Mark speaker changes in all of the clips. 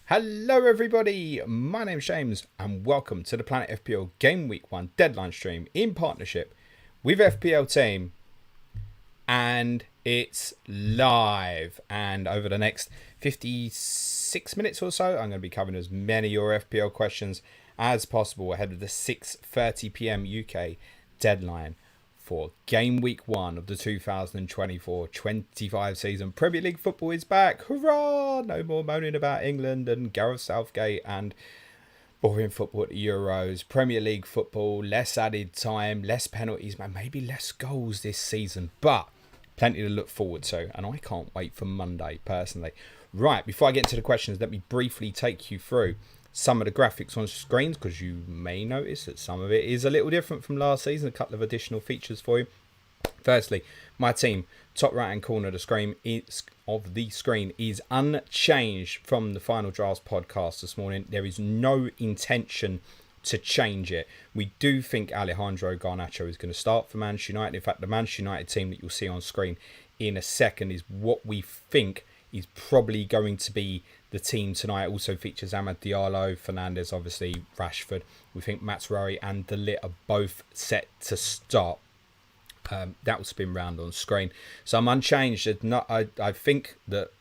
Speaker 1: Hello everybody, my name's James and welcome to the Planet FPL Gameweek 1 Deadline stream in partnership with FPL Team, and it's live. And over the next 56 minutes or so, I'm going to be covering as many of your FPL questions as possible ahead of the 6:30 p.m. UK deadline for Game Week 1 of the 2024-25 season. Premier League football is back. Hurrah! No more moaning about England and Gareth Southgate and boring football at the Euros. Premier League football, less added time, less penalties, maybe less goals this season. But plenty to look forward to, and I can't wait for Monday, personally. Right, before I get into the questions, let me briefly take you through some of the graphics on screens, because you may notice that some of it is a little different from last season. A couple of additional features for you. Firstly, my team, top right hand corner of the screen is unchanged from the Final Drafts podcast this morning. There is no intention to change it. We do think Alejandro Garnacho is going to start for Manchester United. In fact, the Manchester United team that you'll see on screen in a second is what we think is probably going to be the team tonight. It also features Amad Diallo, Fernandes, obviously Rashford. We think Matsurari and De Ligt are both set to start. That will spin round on screen. So I'm unchanged. I think that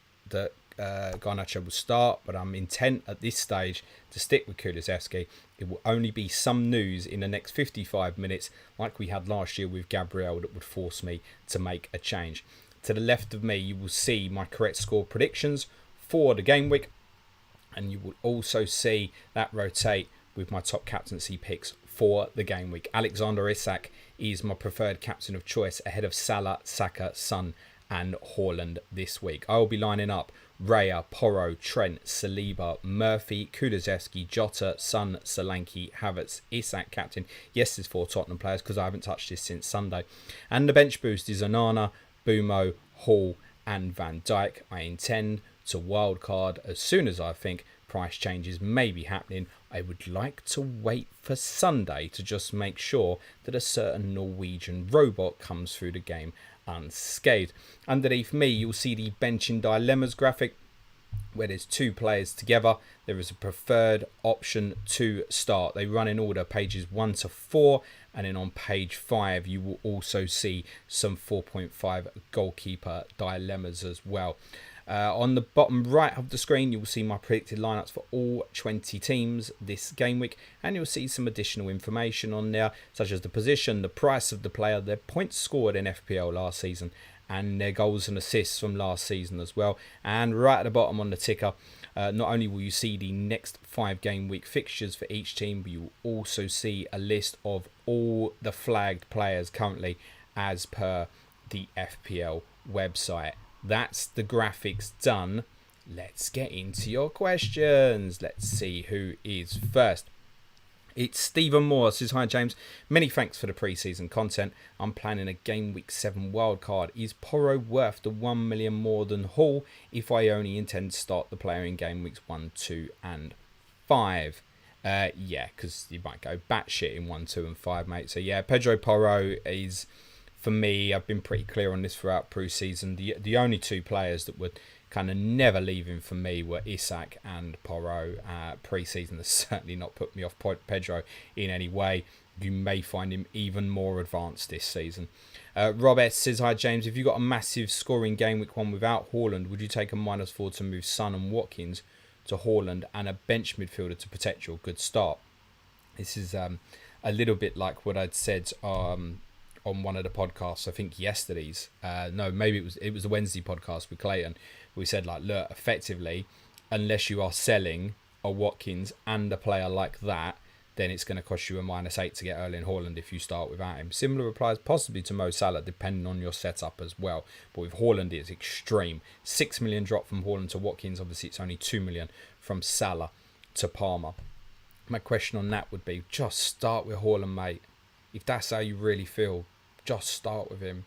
Speaker 1: Garnacho will start, but I'm intent at this stage to stick with Kulusevski. It will only be some news in the next 55 minutes, like we had last year with Gabriel, that would force me to make a change. To the left of me, you will see my correct score predictions for the game week, and you will also see that rotate with my top captaincy picks for the game week. Alexander Isak is my preferred captain of choice ahead of Salah, Saka, Son and Haaland this week. I will be lining up Raya, Porro, Trent, Saliba, Murphy, Kulusevski, Jota, Son, Solanke, Havertz, Isak captain. Yes, there's 4 Tottenham players because I haven't touched this since Sunday. And the bench boost is Onana, Bumo, Hall and Van Dijk. I intend to wildcard as soon as I think price changes may be happening. I would like to wait for Sunday to just make sure that a certain Norwegian robot comes through the game unscathed. Underneath me, you'll see the benching dilemmas graphic where there's 2 players together. There is a preferred option to start. They run in order, pages 1 to 4, and then on page 5 you will also see some 4.5 goalkeeper dilemmas as well. On the bottom right of the screen, you will see my predicted lineups for all 20 teams this game week, and you'll see some additional information on there, such as the position, the price of the player, their points scored in FPL last season, and their goals and assists from last season as well. And right at the bottom on the ticker, not only will you see the next 5 game week fixtures for each team, but you will also see a list of all the flagged players currently as per the FPL website. That's the graphics done. Let's get into your questions. Let's see who is first. It's Stephen Moore. Says, hi James. Many thanks for the pre-season content. I'm planning a Game Week 7 wildcard. Is Porro worth the 1 million more than Hall if I only intend to start the player in Game Weeks 1, 2 and 5? Yeah, because you might go batshit in 1, 2 and 5, mate. So yeah, Pedro Porro is... For me, I've been pretty clear on this throughout pre-season. The only 2 players that would kind of never leave him for me were Isak and Porro. Pre-season has certainly not put me off Pedro in any way. You may find him even more advanced this season. Rob S says, hi James, if you got a massive scoring game week 1 without Haaland, would you take a -4 to move Son and Watkins to Haaland and a bench midfielder to protect your good start? This is a little bit like what I'd said on one of the podcasts, I think yesterday's. No, maybe it was the Wednesday podcast with Clayton. We said, like, look, effectively, unless you are selling a Watkins and a player like that, then it's going to cost you a -8 to get Erling Haaland if you start without him. Similar applies possibly to Mo Salah, depending on your setup as well. But with Haaland, it's extreme. 6 million drop from Haaland to Watkins. Obviously, it's only 2 million from Salah to Palmer. My question on that would be, just start with Haaland, mate. If that's how you really feel, just start with him.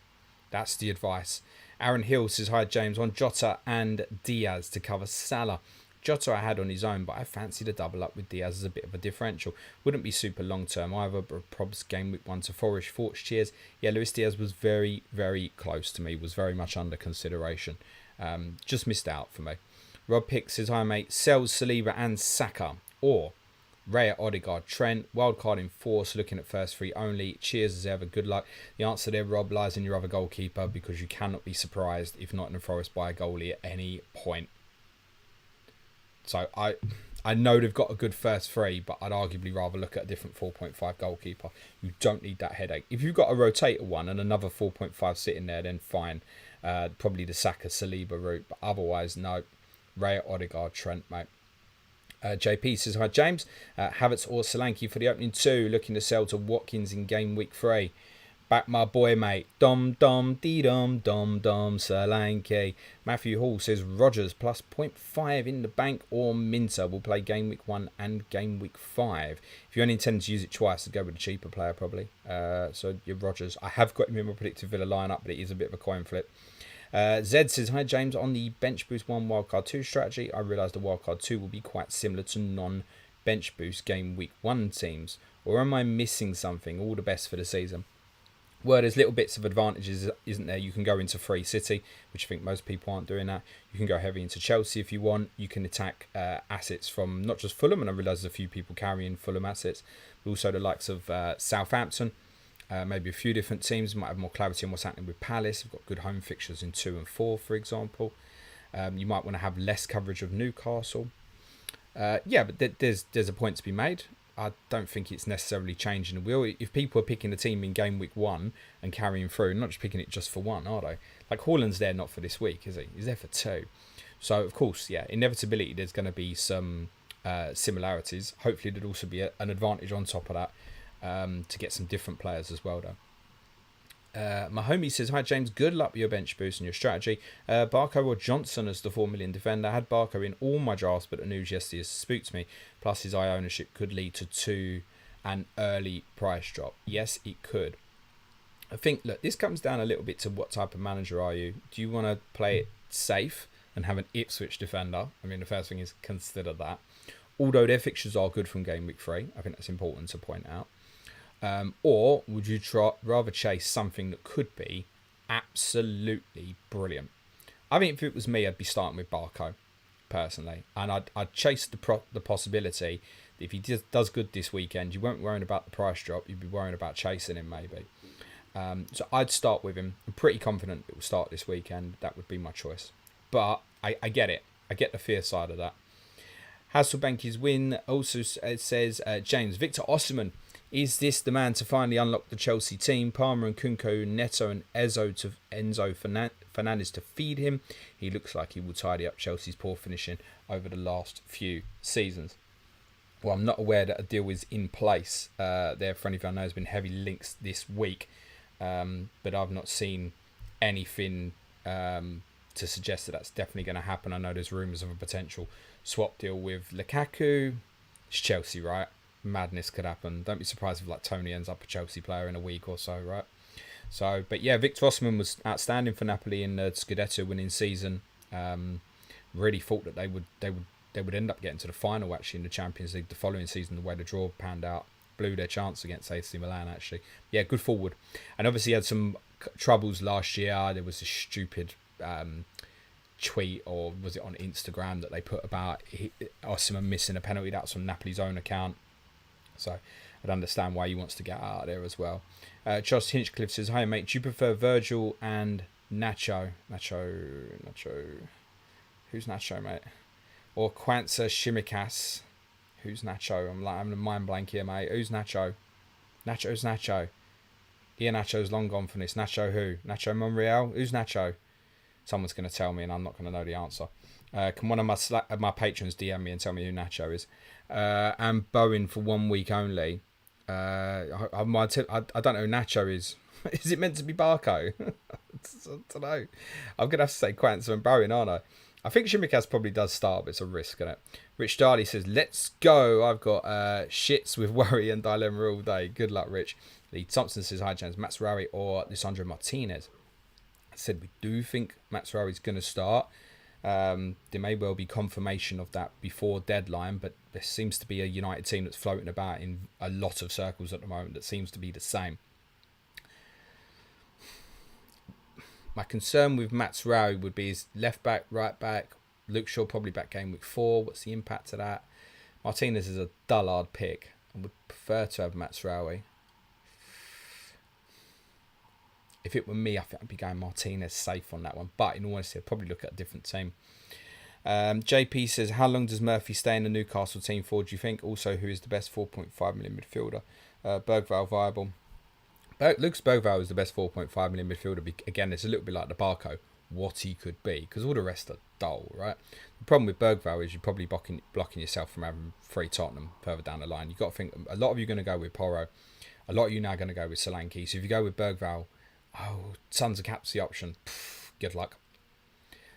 Speaker 1: That's the advice. Aaron Hill says, hi James, on Jota and Diaz to cover Salah. Jota I had on his own, but I fancied a double up with Diaz as a bit of a differential. Wouldn't be super long term either, but probs Game Week 1 to Forest. Thoughts, cheers. Yeah, Luis Diaz was very, very close to me, was very much under consideration. Just missed out for me. Rob Pick says, hi mate, sells Saliba and Saka. Or Raya, Odegaard, Trent, wildcard in force, looking at first three only. Cheers as ever, good luck. The answer there, Rob, lies in your other goalkeeper, because you cannot be surprised if Nottingham Forest buy a goalie at any point. So I know they've got a good first three, but I'd arguably rather look at a different 4.5 goalkeeper. You don't need that headache. If you've got a rotator one and another 4.5 sitting there, then fine. Probably the Saka Saliba route, but otherwise, no. Raya, Odegaard, Trent, mate. JP says, hi James, Havertz or Solanke for the opening two, looking to sell to Watkins in game week 3. Back my boy mate, dom dee dom Solanke. Matthew Hall says Rodgers plus 0.5 in the bank, or Minter will play game week 1 and game week 5. If you only intend to use it twice, I'd go with a cheaper player probably. So you're Rodgers. I have got him in my predicted Villa lineup, but it is a bit of a coin flip. Zed says, hi James, on the bench boost 1 wildcard 2 strategy, I realise the wildcard 2 will be quite similar to non-bench boost game week 1 teams, or am I missing something? All the best for the season. Well, there's little bits of advantages, isn't there? You can go into free City, which I think most people aren't doing that. You can go heavy into Chelsea if you want. You can attack assets from not just Fulham, and I realise there's a few people carrying Fulham assets, but also the likes of Southampton. Maybe a few different teams might have more clarity on what's happening with Palace. We've got good home fixtures in 2 and 4, for example. You might want to have less coverage of Newcastle. Yeah, but there's a point to be made. I don't think it's necessarily changing the wheel. If people are picking a team in game week 1 and carrying through, not just picking it just for 1, are they? Like Haaland's there not for this week, is he? He's there for 2. So, of course, yeah, inevitability, there's going to be some similarities. Hopefully, there'd also be an advantage on top of that. To get some different players as well, though. My homie says, hi James, good luck with your bench boost and your strategy. Barco or Johnson as the 4 million defender. I had Barco in all my drafts, but the news yesterday has spooked me. Plus his eye ownership could lead to an early price drop. Yes, it could. I think, look, this comes down a little bit to what type of manager are you. Do you want to play it safe and have an Ipswich defender? I mean, the first thing is consider that. Although their fixtures are good from game week 3. I think that's important to point out. Or would you rather chase something that could be absolutely brilliant? I think if it was me, I'd be starting with Barco, personally. And I'd chase the possibility that if he does good this weekend, you weren't worrying about the price drop, you'd be worrying about chasing him maybe. So I'd start with him. I'm pretty confident it will start this weekend. That would be my choice. But I get it. I get the fear side of that. Hasselbank's win also says, James, Victor Osimhen. Is this the man to finally unlock the Chelsea team? Palmer and Kunko, Neto and Enzo Fernandez to feed him. He looks like he will tidy up Chelsea's poor finishing over the last few seasons. Well, I'm not aware that a deal is in place there for anything. I know there's been heavy links this week, but I've not seen anything to suggest that that's definitely going to happen. I know there's rumours of a potential swap deal with Lukaku. It's Chelsea, right? Madness could happen. Don't be surprised if like Tony ends up a Chelsea player in a week or so, right? So, but yeah, Victor Osimhen was outstanding for Napoli in the Scudetto winning season. Really thought that they would end up getting to the final actually in the Champions League the following season. The way the draw panned out, blew their chance against AC Milan actually. Yeah, good forward, and obviously had some troubles last year. There was a stupid tweet, or was it on Instagram, that they put about Osimhen missing a penalty. That's on Napoli's own account. So I'd understand why he wants to get out of there as well. Josh Hinchcliffe says, hi mate, do you prefer Virgil and Nacho? Nacho. Who's Nacho, mate? Or Kwanzaa Shimikas? Who's Nacho? I'm having a mind blank here, mate. Who's Nacho? Nacho's Nacho. Ian Nacho's long gone from this. Nacho who? Nacho Monreal? Who's Nacho? Someone's going to tell me and I'm not going to know the answer. Can one of my patrons DM me and tell me who Nacho is? And Bowen for 1 week only. I don't know who Nacho is. Is it meant to be Barco? I don't know. I'm going to have to say Kwanzaa and Bowen, aren't I? I think Shimikas probably does start, but it's a risk, isn't it? Rich Darley says, let's go. I've got shits with worry and dilemma all day. Good luck, Rich. Lee Thompson says, hi, James. Matsurawi or Lisandro Martinez? I said we do think Matsurawi's going to start. There may well be confirmation of that before deadline, but there seems to be a United team that's floating about in a lot of circles at the moment that seems to be the same. My concern with Matsurawi would be his left back, right back, Luke Shaw probably back game week 4. What's the impact of that? Martinez is a dullard pick. I would prefer to have Mazraoui. If it were me, I think I'd be going Martinez safe on that one. But in all honesty, I'd probably look at a different team. JP says, how long does Murphy stay in the Newcastle team for, do you think? Also, who is the best 4.5 million midfielder? Bergvall viable. Lucas Bergvall is the best 4.5 million midfielder. Again, it's a little bit like the Barco, what he could be, because all the rest are dull, right? The problem with Bergvall is you're probably blocking yourself from having free Tottenham further down the line. You've got to think, a lot of you are going to go with Porro. A lot of you now are going to go with Solanke. So if you go with Bergvall, tons of caps the option. Good luck.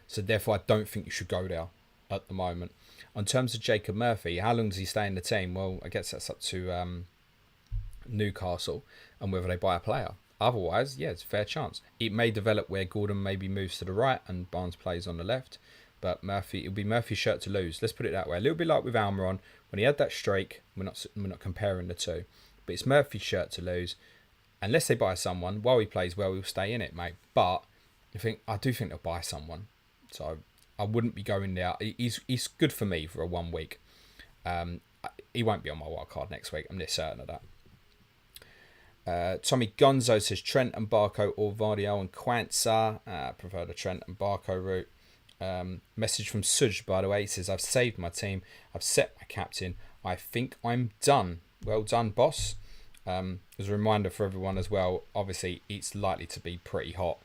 Speaker 1: So therefore, I don't think you should go there at the moment. In terms of Jacob Murphy, how long does he stay in the team? Well, I guess that's up to Newcastle and whether they buy a player. Otherwise, yeah, it's a fair chance. It may develop where Gordon maybe moves to the right and Barnes plays on the left. But it'll be Murphy's shirt to lose. Let's put it that way. A little bit like with Almiron. When he had that streak, we're not comparing the two. But it's Murphy's shirt to lose. Unless they buy someone, while he plays well, he'll stay in it, mate. But I do think they'll buy someone. So I wouldn't be going there. He's good for me for a 1 week. He won't be on my wild card next week. I'm near certain of that. Tommy Gonzo says Trent and Barco or Vardiel and Quansah. Prefer the Trent and Barco route. Message from Suj, by the way. He says, I've saved my team. I've set my captain. I think I'm done. Well done, boss. As a reminder for everyone as well, obviously it's likely to be pretty hot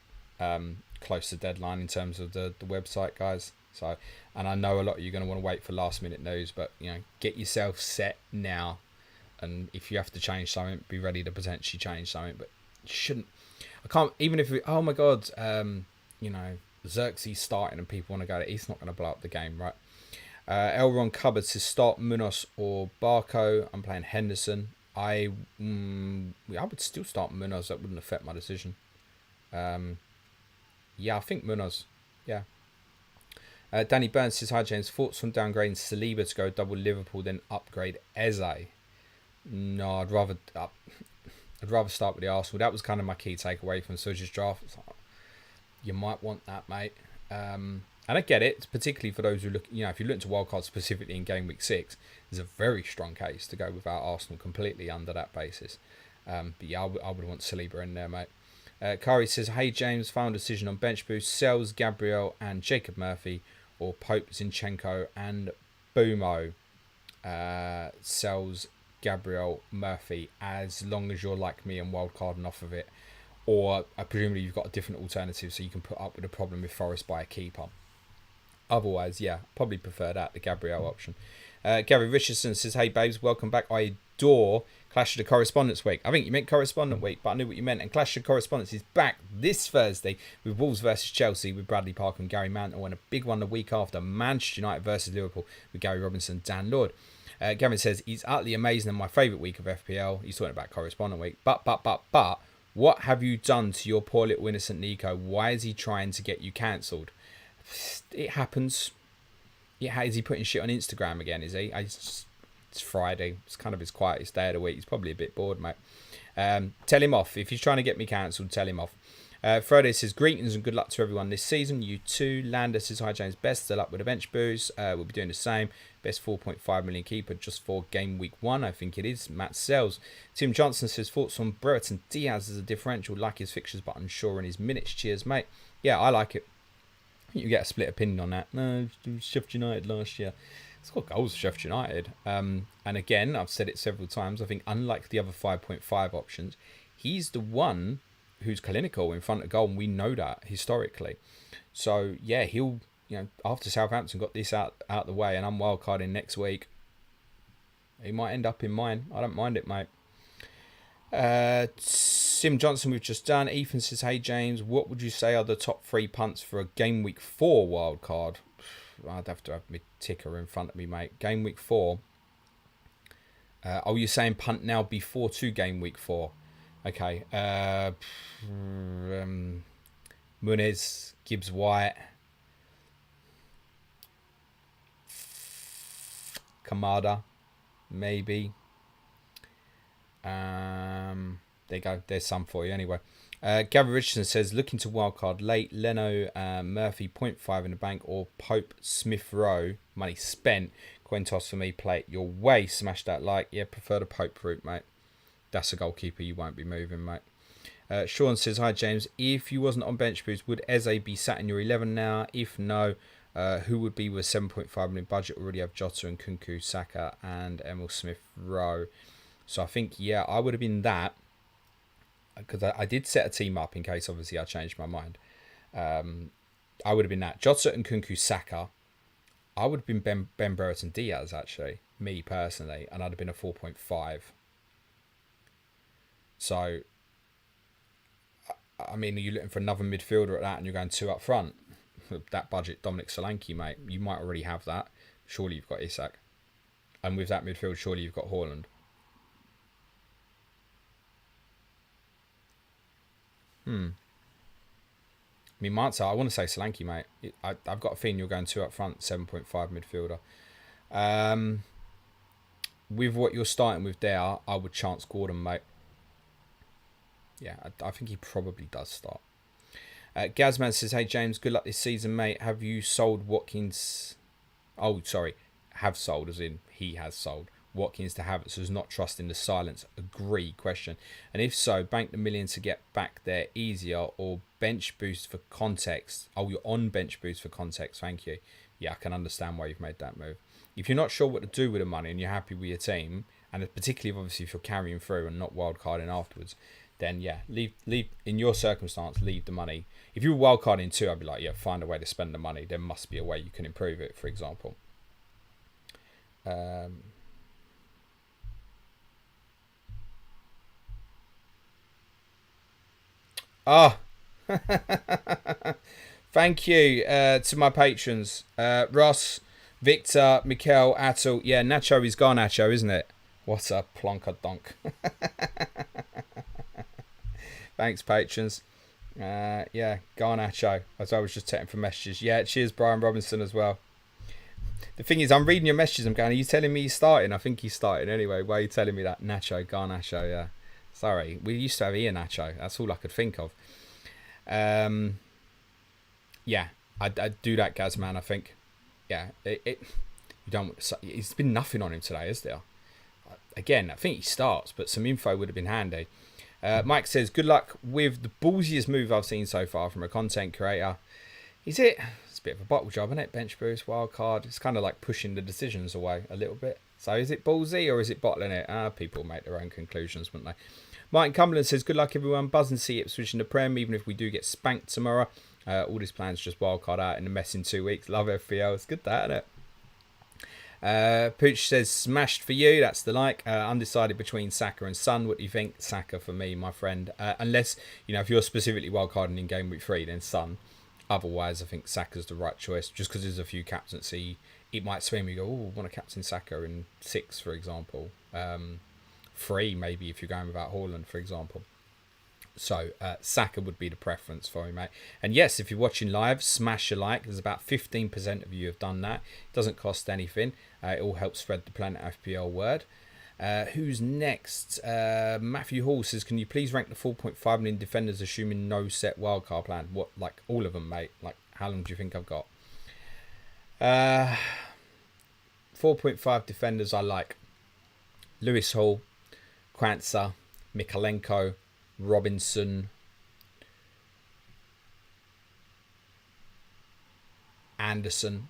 Speaker 1: close to deadline in terms of the website, guys. So, and I know a lot of you are going to want to wait for last minute news, but get yourself set now. And if you have to change something, be ready to potentially change something. But you shouldn't. I can't, even if oh my god, Xerxes starting and people want to go to, he's not going to blow up the game, right? Elron Cupboard says start Munoz or Barco. I'm playing Henderson. I would still start Munoz. That wouldn't affect my decision. I think Munoz. Yeah. Danny Burns says, hi James, thoughts on downgrading Saliba to go double Liverpool then upgrade Eze? No, I'd rather start with the Arsenal. That was kind of my key takeaway from Suj's draft. You might want that, mate. And I get it, particularly for those who look, if you look into wildcards specifically in game week 6, there's a very strong case to go without Arsenal completely under that basis. But yeah, I would want Saliba in there, mate. Kari says, hey James, final decision on bench boost, sells Gabriel and Jacob Murphy, or Pope, Zinchenko and Bumo. Sells Gabriel Murphy, as long as you're like me and wildcarding off of it. Or presumably you've got a different alternative so you can put up with a problem with Forest by a keeper. Otherwise, yeah, probably prefer that, the Gabriel option. Gary Richardson says, hey babes, welcome back. I adore Clash of the Correspondence week. I think you meant Correspondent week, but I knew what you meant. And Clash of Correspondence is back this Thursday with Wolves versus Chelsea with Bradley Parker and Gary Mantle, and a big one the week after, Manchester United versus Liverpool with Gary Robinson and Dan Lord. Gavin says, he's utterly amazing and my favourite week of FPL. He's talking about Correspondent week. But, what have you done to your poor little innocent Nico? Why is he trying to get you cancelled? It happens. Yeah, is he putting shit on Instagram again, is he? It's Friday. It's kind of his quietest day of the week. He's probably a bit bored, mate. Tell him off. If he's trying to get me cancelled, tell him off. Friday says, greetings and good luck to everyone this season. You too. Lander says, hi James, best of luck with the bench boost. We'll be doing the same. Best 4.5 million keeper just for game week 1, I think it is. Matt Sells. Tim Johnson says, thoughts on Brereton Diaz as a differential, like his fixtures but unsure in his minutes. Cheers, mate. Yeah, I like it. You get a split opinion on that. No, Sheffield United last year. It's got goals for Sheffield United. And again, I've said it several times, I think unlike the other 5.5 options, he's the one who's clinical in front of goal, and we know that historically. So, yeah, he'll, after Southampton got this out the way and I'm wildcarding next week, he might end up in mine. I don't mind it, mate. Sim Johnson, we've just done. Ethan says, hey James, what would you say are the top 3 punts for a game week 4 wild card? I'd have to have my ticker in front of me, mate. Game week 4. You're saying punt now before to game week 4? Okay. Muniz, Gibbs White, Kamada, maybe. There you go. There's some for you anyway. Gavin Richardson says, looking to wildcard late, Leno, Murphy, 0.5 in the bank, or Pope, Smith Rowe, money spent. Coin toss for me, play it your way. Smash that like. Yeah, prefer the Pope route, mate. That's a goalkeeper you won't be moving, mate. Sean says, hi James, if you wasn't on bench boost, would Eze be sat in your 11 now? If no, who would be with 7.5 million budget? Already have Jota and Kunku, Saka and Emil Smith Rowe. So I think, yeah, I would have been that. Because I did set a team up in case, obviously, I changed my mind. I would have been that. Jota and Kunku, Saka. I would have been Ben Brereton Diaz, actually. Me, personally. And I'd have been a 4.5. So, I mean, are you looking for another midfielder at that and you're going 2 up front? That budget, Dominic Solanke, mate. You might already have that. Surely you've got Isak. And with that midfield, surely you've got Haaland. I mean, Marta, I want to say Solanke, mate. I've got a feeling you're going 2 up front, 7.5 midfielder. With what you're starting with there, I would chance Gordon, mate. Yeah, I think he probably does start. Gazman says, hey, James, good luck this season, mate. Have you sold Watkins? Oh, sorry. Have sold, as in he has sold. Watkins to Havertz, who's not trusting the silence. Agree, question. And if so, bank the million to get back there easier or bench boost for context. Oh, you're on bench boost for context. Thank you. Yeah, I can understand why you've made that move. If you're not sure what to do with the money and you're happy with your team, and particularly obviously if you're carrying through and not wildcarding afterwards, then yeah, leave in your circumstance, leave the money. If you were wildcarding too, I'd be like, yeah, find a way to spend the money. There must be a way you can improve it, for example. Thank you to my patrons. Ross, Victor, Mikel, Atul. Yeah, Nacho is Garnacho, isn't it? What a plonker donk. Thanks, patrons. Yeah, Garnacho. As I was just checking for messages. Yeah, cheers, Brian Robinson as well. The thing is, I'm reading your messages. I'm going, are you telling me he's starting? I think he's starting anyway. Why are you telling me that? Nacho, Garnacho, yeah. Sorry, we used to have Ian Nacho. That's all I could think of. Yeah, I'd do that, Gazman. I think. Yeah, you don't. It's been nothing on him today, is there? Again, I think he starts, but some info would have been handy. Mike says, good luck with the ballsiest move I've seen so far from a content creator. Is it? It's a bit of a bottle job, isn't it? Bench boost, wildcard. It's kind of like pushing the decisions away a little bit. So is it ballsy or is it bottling it? People make their own conclusions, wouldn't they? Martin Cumberland says, good luck everyone. Buzz and see Ipswich in the Prem, even if we do get spanked tomorrow. All these plans just wildcard out in the mess in 2 weeks. Love FPL. It's good that, isn't it? Pooch says, smashed for you. That's the like. Undecided between Saka and Son. What do you think? Saka for me, my friend. Unless, if you're specifically wildcarding in Game Week 3, then Son. Otherwise, I think Saka's the right choice. Just because there's a few captaincy, it might swing me. Go, oh, I want to captain Saka in 6, for example. 3, maybe, if you're going without Haaland, for example. So, Saka would be the preference for me, mate. And yes, if you're watching live, smash a like. There's about 15% of you have done that. It doesn't cost anything. It all helps spread the Planet FPL word. Who's next? Matthew Hall says, can you please rank the 4.5 million defenders assuming no set wildcard plan? What, like all of them, mate? Like, how long do you think I've got? 4.5 defenders I like. Lewis Hall, Kwanzaa, Mikalenko, Robinson, Anderson,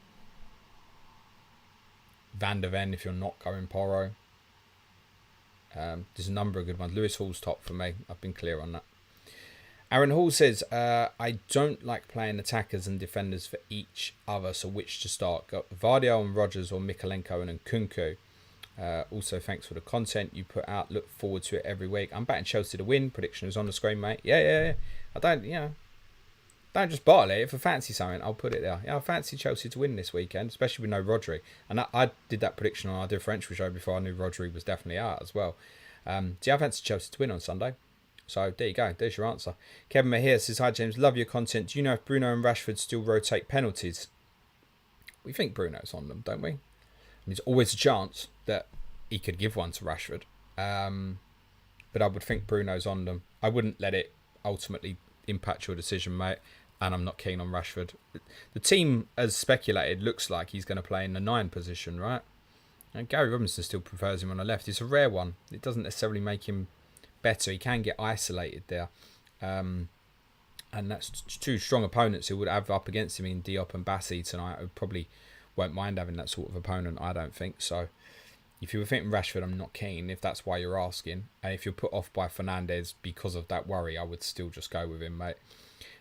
Speaker 1: Van der Ven if you're not going Porro. There's a number of good ones. Lewis Hall's top for me. I've been clear on that. Aaron Hall says, I don't like playing attackers and defenders for each other, so which to start? Got Vardio and Rogers or Mikalenko and Nkunku. Also, thanks for the content you put out. Look forward to it every week. I'm batting Chelsea to win. Prediction is on the screen, mate. Yeah. I don't just bottle it. If I fancy something, I'll put it there. Yeah, I fancy Chelsea to win this weekend, especially with no Rodri. And I did that prediction on our differential show before I knew Rodri was definitely out as well. So I fancy Chelsea to win on Sunday. So there you go. There's your answer. Kevin Mahir says, hi James, love your content. Do you know if Bruno and Rashford still rotate penalties? We think Bruno's on them, don't we? There's always a chance that he could give one to Rashford. But I would think Bruno's on them. I wouldn't let it ultimately impact your decision, mate. And I'm not keen on Rashford. The team, as speculated, looks like he's going to play in the 9 position, right? And Gary Robinson still prefers him on the left. It's a rare one. It doesn't necessarily make him better. He can get isolated there. And that's two strong opponents who would have up against him in Diop and Bassi tonight. I probably won't mind having that sort of opponent, I don't think. So if you were thinking Rashford, I'm not keen, if that's why you're asking. And if you're put off by Fernandes because of that worry, I would still just go with him, mate.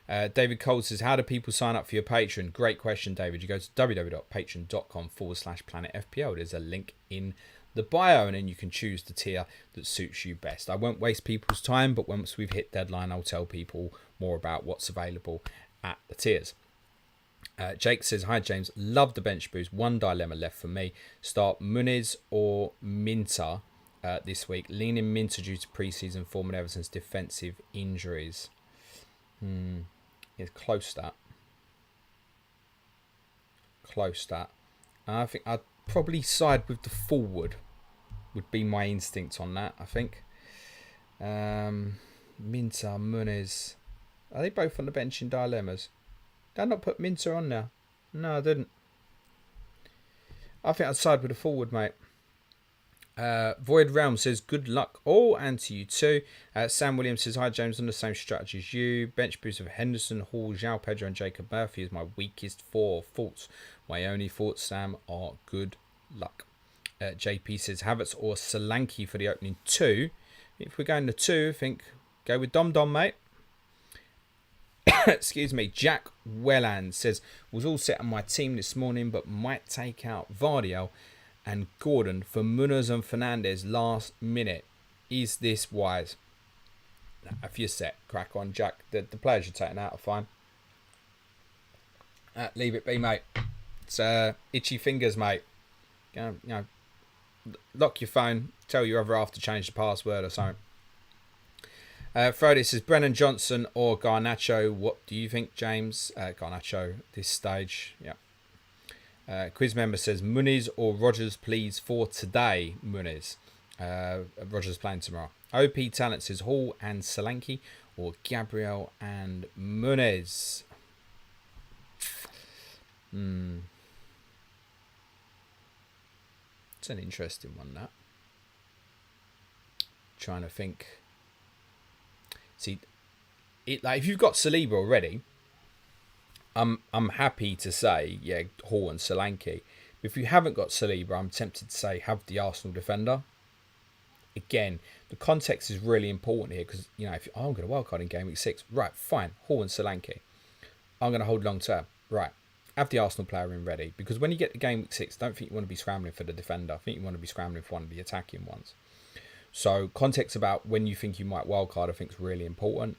Speaker 1: David Cole says, how do people sign up for your Patreon? Great question, David. You go to www.patreon.com/planetfpl. There's a link in the bio, and then you can choose the tier that suits you best. I won't waste people's time, but once we've hit deadline, I'll tell people more about what's available at the tiers. Jake says, hi James, love the bench boost. One dilemma left for me. Start Muniz or Minter this week. Leaning Minter due to pre-season form and Everton's defensive injuries. It's close that. I think I'd probably side with the forward. Would be my instinct on that, I think. Minter, Muniz. Are they both on the bench in dilemmas? Did I not put Minter on there? No, I didn't. I think I'd side with the forward, mate. Void Realm says, good luck all, and to you too. Sam Williams says, hi James, on the same strategy as you. Bench boost of Henderson, Hall, João Pedro and Jacob Murphy is my weakest 4 thoughts. My only thoughts, Sam, are good luck. JP says, Havertz or Solanke for the opening 2. If we're going to 2, I think go with Dom Dom, mate. Excuse me. Jack Welland says, was all set on my team this morning, but might take out Vardiel and Gordon for Munoz and Fernandes last minute. Is this wise? If you're set, crack on, Jack. The players you're taking out are fine. Leave it be, mate. It's itchy fingers, mate. Lock your phone. Tell your other half to change the password or something. Friday says, Brennan Johnson or Garnacho. What do you think, James? Garnacho this stage. Yeah. Quiz member says, Muniz or Rogers, please, for today. Muniz. Rogers playing tomorrow. OP Talent says, Hall and Solanke or Gabriel and Muniz. It's an interesting one, that. Trying to think. See, if you've got Saliba already, I'm happy to say, yeah, Hall and Solanke. If you haven't got Saliba, I'm tempted to say have the Arsenal defender. Again, the context is really important here because, if I'm going to wildcard in Gameweek 6, right, fine, Hall and Solanke. I'm going to hold long term. Right, have the Arsenal player in ready. Because when you get to Gameweek 6, don't think you want to be scrambling for the defender. I think you want to be scrambling for one of the attacking ones. So context about when you think you might wildcard, I think is really important.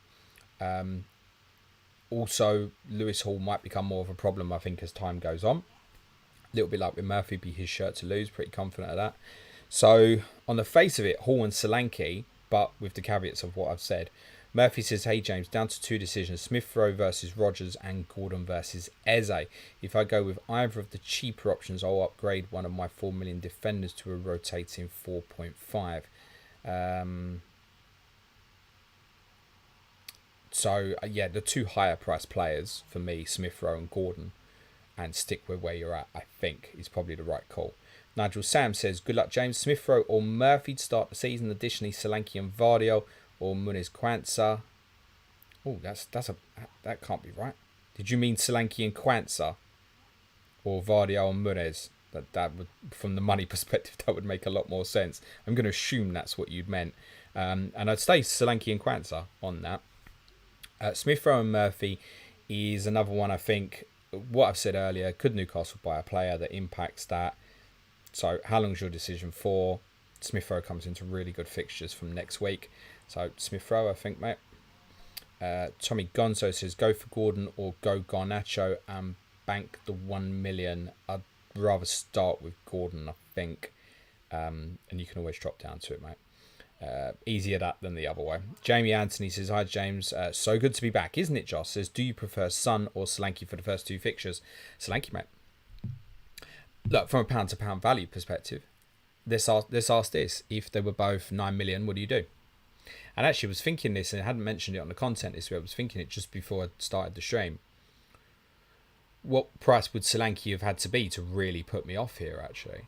Speaker 1: Also, Lewis Hall might become more of a problem, I think, as time goes on. A little bit like with Murphy, be his shirt to lose. Pretty confident of that. So, on the face of it, Hall and Solanke, but with the caveats of what I've said. Murphy says, hey James, down to 2 decisions. Smith-Rowe versus Rogers and Gordon versus Eze. If I go with either of the cheaper options, I'll upgrade one of my 4 million defenders to a rotating 4.5. So, yeah, the 2 higher priced players for me, Smith-Rowe and Gordon, and stick with where you're at, I think, is probably the right call. Nigel Sam says, good luck, James. Smith-Rowe or Murphy to start the season. Additionally, Solanke and Vardiel or Muniz Quansah. Oh, that can't be right. Did you mean Solanke and Quansah? Or Vardiel and Muniz? That would, from the money perspective, that would make a lot more sense. I'm going to assume that's what you'd meant. And I'd say Solanke and Quansah on that. Smith-Rowe and Murphy is another one, I think. What I've said earlier, could Newcastle buy a player that impacts that? So how long's your decision for? Smith-Rowe comes into really good fixtures from next week. So Smith-Rowe, I think, mate. Tommy Gonzo says, go for Gordon or go Garnacho and bank the 1 million. I'd rather start with Gordon, I think. And you can always drop down to it, mate. Easier that than the other way. Jamie Anthony says, hi James, so good to be back, isn't it? Josh says, do you prefer Son or Solanke for the first 2 fixtures? Solanke, mate. Look, from a pound to pound value perspective, let's ask this: if they were both 9 million, what do you do? And actually, I was thinking this, and I hadn't mentioned it on the content this week. I was thinking it just before I started the stream. What price would Solanke have had to be to really put me off here, actually?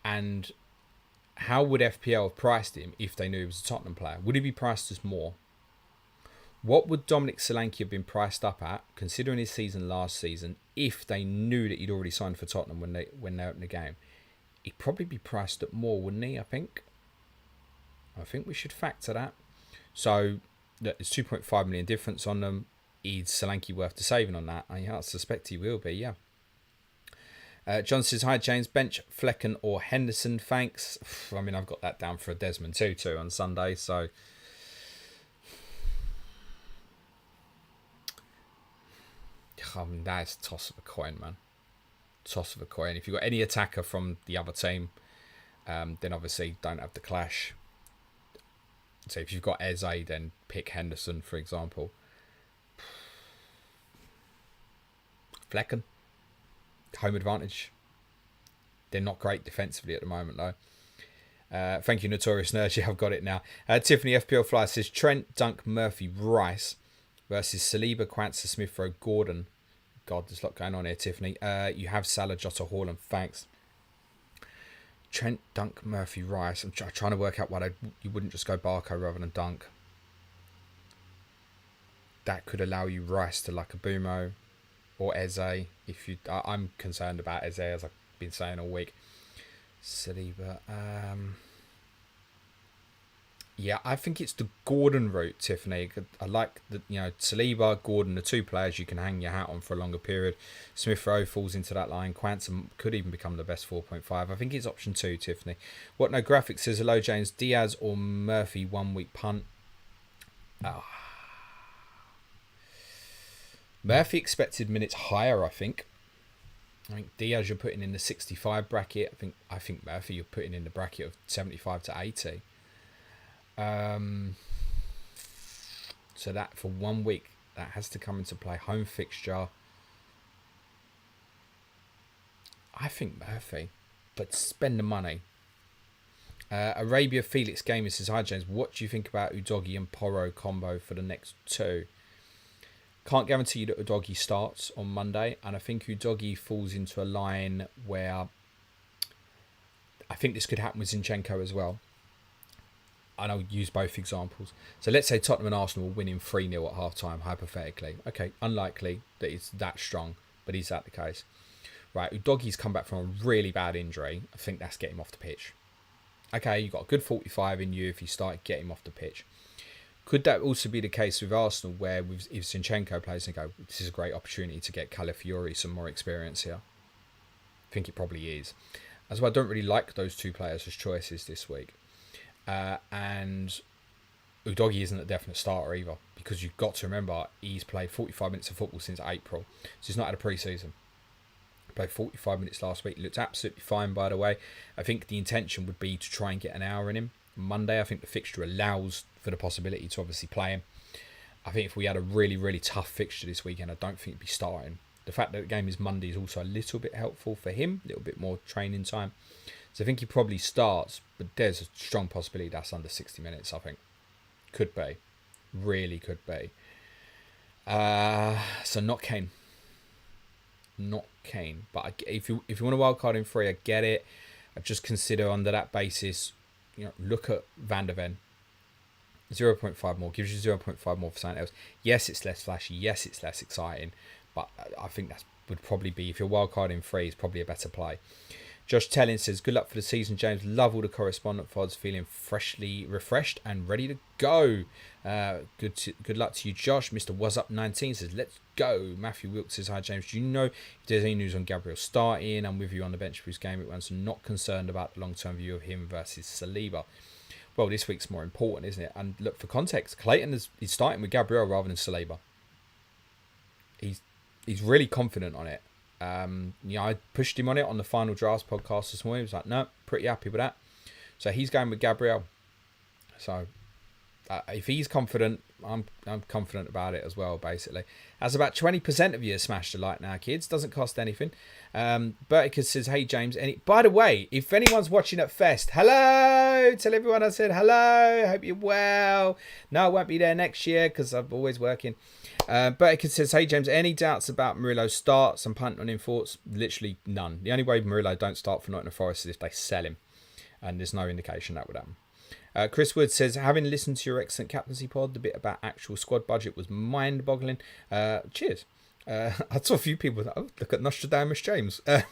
Speaker 1: And how would FPL have priced him if they knew he was a Tottenham player? Would he be priced as more? What would Dominic Solanke have been priced up at, considering his season last season, if they knew that he'd already signed for Tottenham when they opened the game? He'd probably be priced at more, wouldn't he? I think we should factor that. So there's 2.5 million difference on them. Is Solanke worth the saving on that? I suspect he will be, yeah. John says, hi James, bench Flecken or Henderson, thanks. I mean, I've got that down for a Desmond Tutu on Sunday, so... I mean, that's a toss of a coin, man. Toss of a coin. If you've got any attacker from the other team, then obviously don't have the clash. So if you've got Eze, then pick Henderson, for example. Flecken. Home advantage. They're not great defensively at the moment, though. Thank you, Notorious Nerd. Yeah, I've got it now. Tiffany FPL Fly says, Trent, Dunk, Murphy, Rice versus Saliba, Quansah, Smith Rowe, Gordon. God, there's a lot going on here, Tiffany. You have Salah, Jota, Haaland. Thanks. Trent, Dunk, Murphy, Rice. I'm trying to work out why you wouldn't just go Barco rather than Dunk. That could allow you Rice to like a Bumo or Eze. I'm concerned about Eze, as I've been saying all week. Saliba. Yeah, I think it's the Gordon route, Tiffany. I like the Saliba, Gordon, the two players you can hang your hat on for a longer period. Smith Rowe falls into that line. Quansah could even become the best 4.5. I think it's option 2, Tiffany. What No Graphics says, hello James, Diaz or Murphy 1 week punt. Murphy expected minutes higher, I think. I think Diaz you're putting in the 65 bracket. I think Murphy you're putting in the bracket of 75 to 80. So that for 1 week, that has to come into play. Home fixture. I think Murphy, but spend the money. Arabia Felix Gamer says, hi James, what do you think about Udogie and Porro combo for the next 2? Can't guarantee you that Udogie starts on Monday, and I think Udogie falls into a line where I think this could happen with Zinchenko as well. And I'll use both examples. So let's say Tottenham and Arsenal are winning 3-0 at half-time, hypothetically. Okay, unlikely that it's that strong, but is that the case? Right, Udogie's come back from a really bad injury. I think that's getting him off the pitch. Okay, you've got a good 45 in you if you start getting him off the pitch. Could that also be the case with Arsenal, where if Zinchenko plays and go, this is a great opportunity to get Calafiori some more experience here? I think it probably is. As well, I don't really like those two players as choices this week. And Udogie isn't a definite starter either, because you've got to remember he's played 45 minutes of football since April, so he's not had a pre-season. He played 45 minutes last week. He looked absolutely fine, by the way. I think the intention would be to try and get an hour in him Monday. I think the fixture allows for the possibility to obviously play him. I think if we had a really, really tough fixture this weekend, I don't think he'd be starting. The fact that the game is Monday is also a little bit helpful for him, a little bit more training time. So I think he probably starts, but there's a strong possibility that's under 60 minutes, I think. Could be. Really could be. So not Kane. Not Kane. But if you want a wild card in 3, I get it. I just consider under that basis, look at Van der Ven. 0.5 more. Gives you 0.5 more for something else. Yes, it's less flashy. Yes, it's less exciting. But I think that would probably be, if you're wild card in 3, is probably a better play. Josh Telling says, good luck for the season, James. Love all the correspondent pods. Feeling freshly refreshed and ready to go. Good luck to you, Josh. Mr. Was Up 19 says, let's go. Matthew Wilkes says, hi, James. Do you know if there's any news on Gabriel starting? I'm with you on the bench for his Gameweek, so not concerned about the long-term view of him versus Saliba. Well, this week's more important, isn't it? And look, for context, Clayton is starting with Gabriel rather than Saliba. He's really confident on it. I pushed him on it on the Final Drafts podcast this morning. He was like, no, pretty happy with that. So he's going with Gabriel. So if he's confident, I'm confident about it as well. Basically, as about 20% of you have smashed a like now, kids. Doesn't cost anything. Berticus says, "Hey James, by the way, if anyone's watching at Fest, hello. Tell everyone I said hello. Hope you're well. No, I won't be there next year because I'm always working." Berticus says, "Hey James, any doubts about Murillo's starts and punt on him thoughts? Literally none. The only way Murillo don't start for Nottingham Forest is if they sell him, and there's no indication that would happen." Chris Wood says, having listened to your excellent captaincy pod, the bit about actual squad budget was mind-boggling. Cheers. I saw a few people, look at Nostradamus James. Had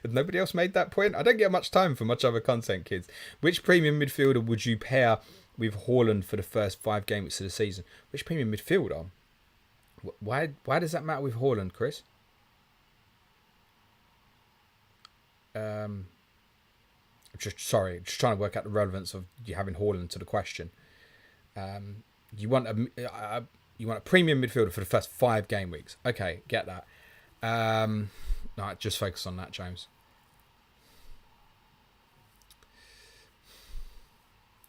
Speaker 1: nobody else made that point? I don't get much time for much other content, kids. Which premium midfielder would you pair with Haaland for the first 5 game weeks of the season? Which premium midfielder? Why does that matter with Haaland, Chris? Just trying to work out the relevance of you having Haaland to the question. You want a premium midfielder for the first 5 game weeks. Okay, get that. No, just focus on that, James.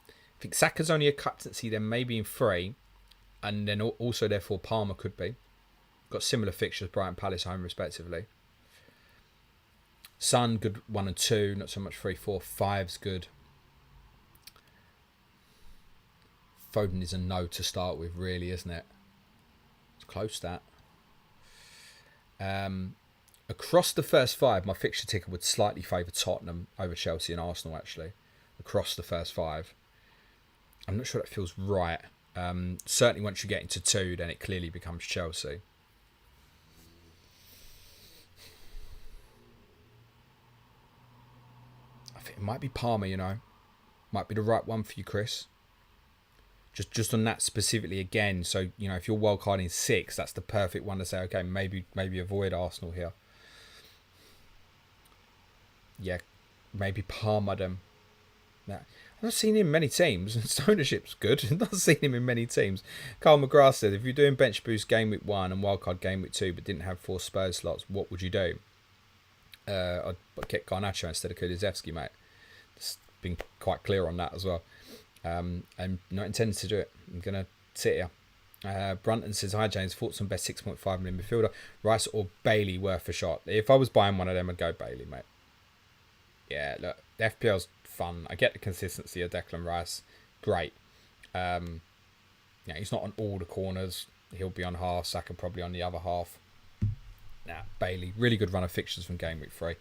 Speaker 1: I think Saka's only a captaincy, then maybe in 3, and then also therefore Palmer could be. Got similar fixtures, Brighton, Palace, home respectively. Son, good 1 and 2, not so much 3, 4, 5's good. Foden is a no to start with, really, isn't it? It's close, that. Across the first 5, my fixture ticker would slightly favour Tottenham over Chelsea and Arsenal, actually. Across the first 5. I'm not sure that feels right. Certainly once you get into 2, then it clearly becomes Chelsea. It might be Palmer, might be the right one for you, Chris. Just on that specifically again. So if you're wildcarding 6, that's the perfect one to say, okay, maybe avoid Arsenal here. Yeah, maybe Palmer them. Nah, I've not seen him in many teams. His ownership's good. I've not seen him in many teams. Carl McGrath said, if you're doing bench boost game week 1 and wildcard game week 2, but didn't have 4 Spurs slots, what would you do? I'd get Garnacho instead of Kulusevski, mate. It's been quite clear on that as well. I'm not intending to do it. I'm going to sit here. Brunton says, hi James, thoughts on best 6.5 million midfielder, Rice or Bailey worth a shot? If I was buying one of them, I'd go Bailey, mate. Yeah, look, FPL's fun. I get the consistency of Declan Rice. Great. He's not on all the corners. He'll be on half. Saka probably on the other half. Bailey, really good run of fixtures from game week 3.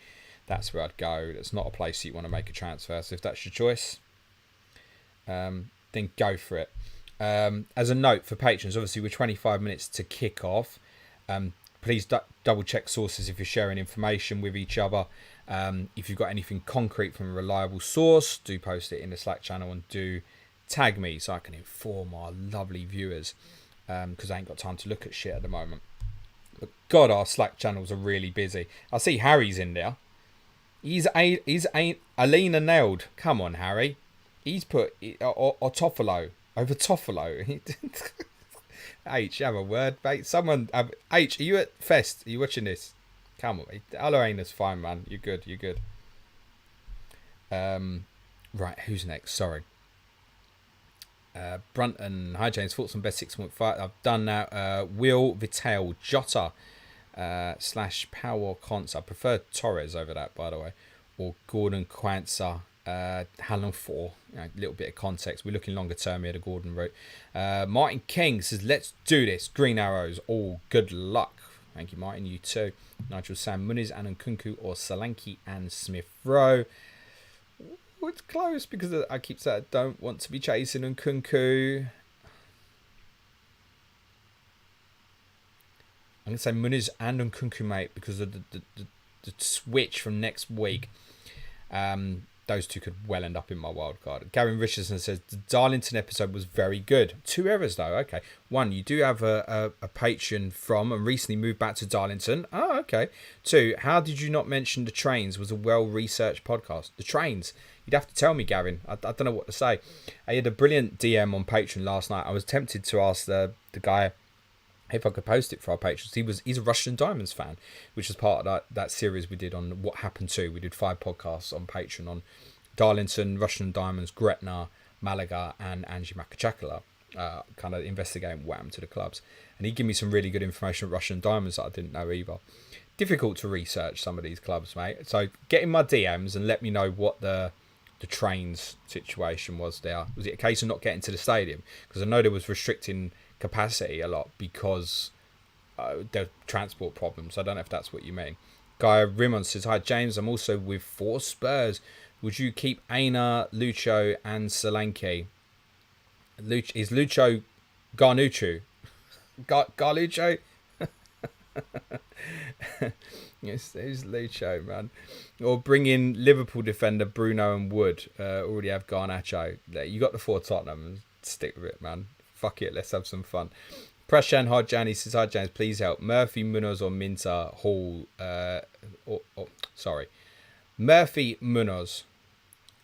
Speaker 1: That's where I'd go. It's not a place you want to make a transfer. So if that's your choice, then go for it. As a note for patrons, obviously we're 25 minutes to kick off. Please double check sources if you're sharing information with each other. If you've got anything concrete from a reliable source, do post it in the Slack channel and do tag me so I can inform our lovely viewers, because I ain't got time to look at shit at the moment. But God, our Slack channels are really busy. I see Harry's in there. He's Alina nailed. Come on, Harry. He's put Toffolo over Toffolo. H, have a word, mate. Someone, H, are you at Fest? Are you watching this? Come on, mate. Aloraina's fine, man. You're good. Right, who's next? Sorry. Brunton, hi James, thoughts on best 6.5. I've done that. Will Vital Jota / Power Cons. I prefer Torres over that, by the way. Or Gordon Quanza. How long for? A little bit of context. We're looking longer term here, the Gordon route. Martin King says, let's do this. Green arrows. All good luck. Thank you, Martin. You too. Nigel Sam Muniz and Nkunku or Solanke and Smith Rowe. It's close because I keep saying I don't want to be chasing Nkunku. I'm going to say Muniz and Nkunku, mate, because of the switch from next week. Those two could well end up in my wild card. Gavin Richardson says, the Darlington episode was very good. 2 errors, though. Okay. 1, you do have a patron from and recently moved back to Darlington. Oh, okay. 2, how did you not mention The Trains was a well-researched podcast? The Trains. You'd have to tell me, Gavin. I don't know what to say. I had a brilliant DM on Patreon last night. I was tempted to ask the guy if I could post it for our patrons. He's a Russian Diamonds fan, which was part of that series we did on What Happened To. We did 5 podcasts on Patreon on Darlington, Russian Diamonds, Gretna, Malaga, and Angie Makachakala. kind of investigating wham to the clubs. And he gave me some really good information on Russian Diamonds that I didn't know either. Difficult to research some of these clubs, mate. So get in my DMs and let me know what the trains situation was there. Was it a case of not getting to the stadium? Because I know there was restricting capacity a lot because there were transport problems. I don't know if that's what you mean. Guy Rimon says, hi James, I'm also with 4 Spurs. Would you keep Aina, Lucho and Solanke? Is Lucho Garnuccio? Garlucho? Yes, it's Lucho, man. Or bring in Liverpool defender Bruno and Wood. Already have Garnacho. You got the 4 Tottenham. Stick with it, man. Fuck it, let's have some fun. Prashan Hodjani says, hi James, please help. Murphy, Munoz or Minter Hall. Murphy, Munoz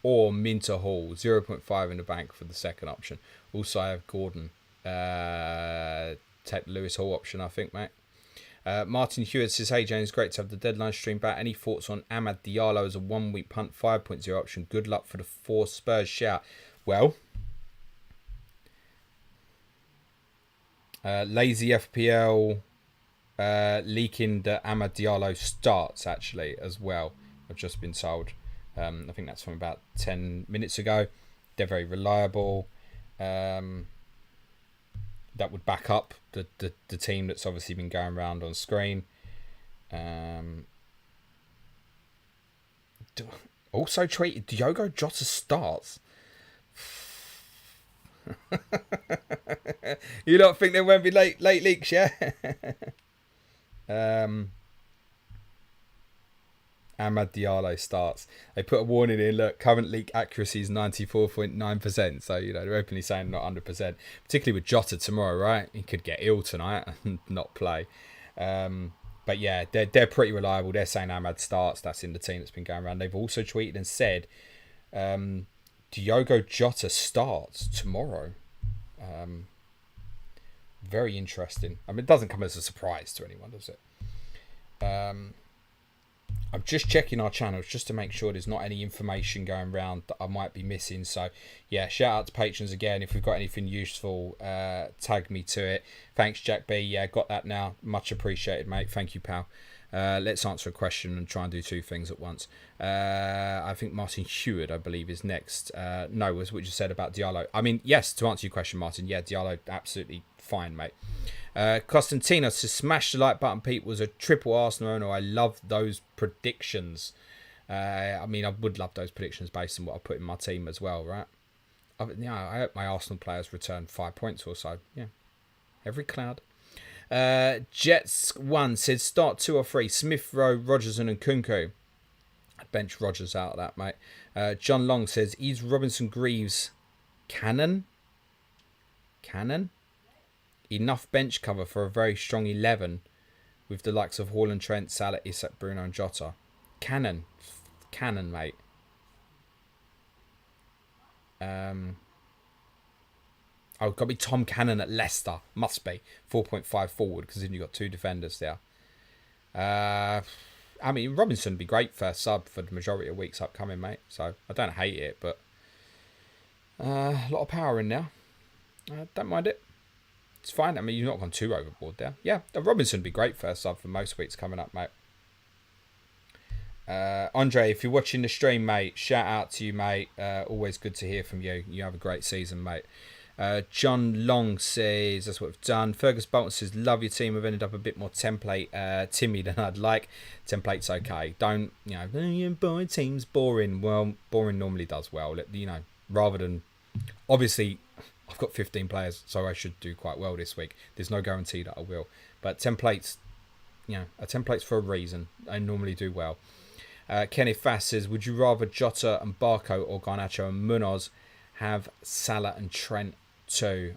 Speaker 1: or Minter Hall. 0.5 in the bank for the second option. Also, I have Gordon. Take the Lewis Hall option, I think, mate. Martin Hewitt says, hey James, great to have the deadline stream back. Any thoughts on Amad Diallo as a 1 week punt 5.0 option? Good luck for the 4 Spurs shout. Well, Lazy FPL leaking that Amad Diallo starts actually as well. I've just been told. I think that's from about 10 minutes ago. They're very reliable. That would back up the team that's obviously been going around on screen. Also tweeted Diogo Jota starts. You don't think there won't be late leaks, yeah? Amad Diallo starts. They put a warning in, look, current leak accuracy is 94.9%. So, they're openly saying not 100%. Particularly with Jota tomorrow, right? He could get ill tonight and not play. But yeah, they're pretty reliable. They're saying Amad starts. That's in the team that's been going around. They've also tweeted and said Diogo Jota starts tomorrow. Very interesting. I mean, it doesn't come as a surprise to anyone, does it? I'm just checking our channels just to make sure there's not any information going around that I might be missing. So, yeah, shout out to patrons again. If we've got anything useful, tag me to it. Thanks, Jack B. Yeah, got that now. Much appreciated, mate. Thank you, pal. Let's answer a question and try and do 2 things at once. I think Martin Hewitt, I believe, is next. No, was what you said about Diallo. I mean, yes, to answer your question, Martin. Yeah, Diallo, absolutely fine, mate. Constantinos to smash the like button. Pete was a triple Arsenal owner. I love those predictions. I mean, I would love those predictions based on what I put in my team as well, right? I hope my Arsenal players return 5 points or so. Yeah, every cloud. Jets1 said start 2 or 3. Smith Rowe, Rogerson and Kunku. I'd bench Rogers out of that, mate. John Long says is Robinson Greaves canon? Enough bench cover for a very strong 11 with the likes of Haaland, Trent, Salah, Isak, Bruno and Jota. Cannon, mate. Got to be Tom Cannon at Leicester. Must be 4.5 forward because then you've got 2 defenders there. I mean, Robinson would be great for sub for the majority of weeks upcoming, mate. So I don't hate it, but a lot of power in there. Don't mind it. It's fine. I mean, you've not gone too overboard there. Yeah, Robinson would be great first sub for most weeks coming up, mate. Andre, if you're watching the stream, mate, shout out to you, mate. Always good to hear from you. You have a great season, mate. John Long says, that's what we've done. Fergus Bolton says, love your team. I've ended up a bit more template Timmy than I'd like. Template's okay. Don't, boring team's boring. Well, boring normally does well. Rather than, obviously, I've got 15 players, so I should do quite well this week. There's no guarantee that I will. But templates, a template's for a reason. I normally do well. Kenneth Fass says, would you rather Jota and Barco or Garnacho and Munoz have Salah and Trent too?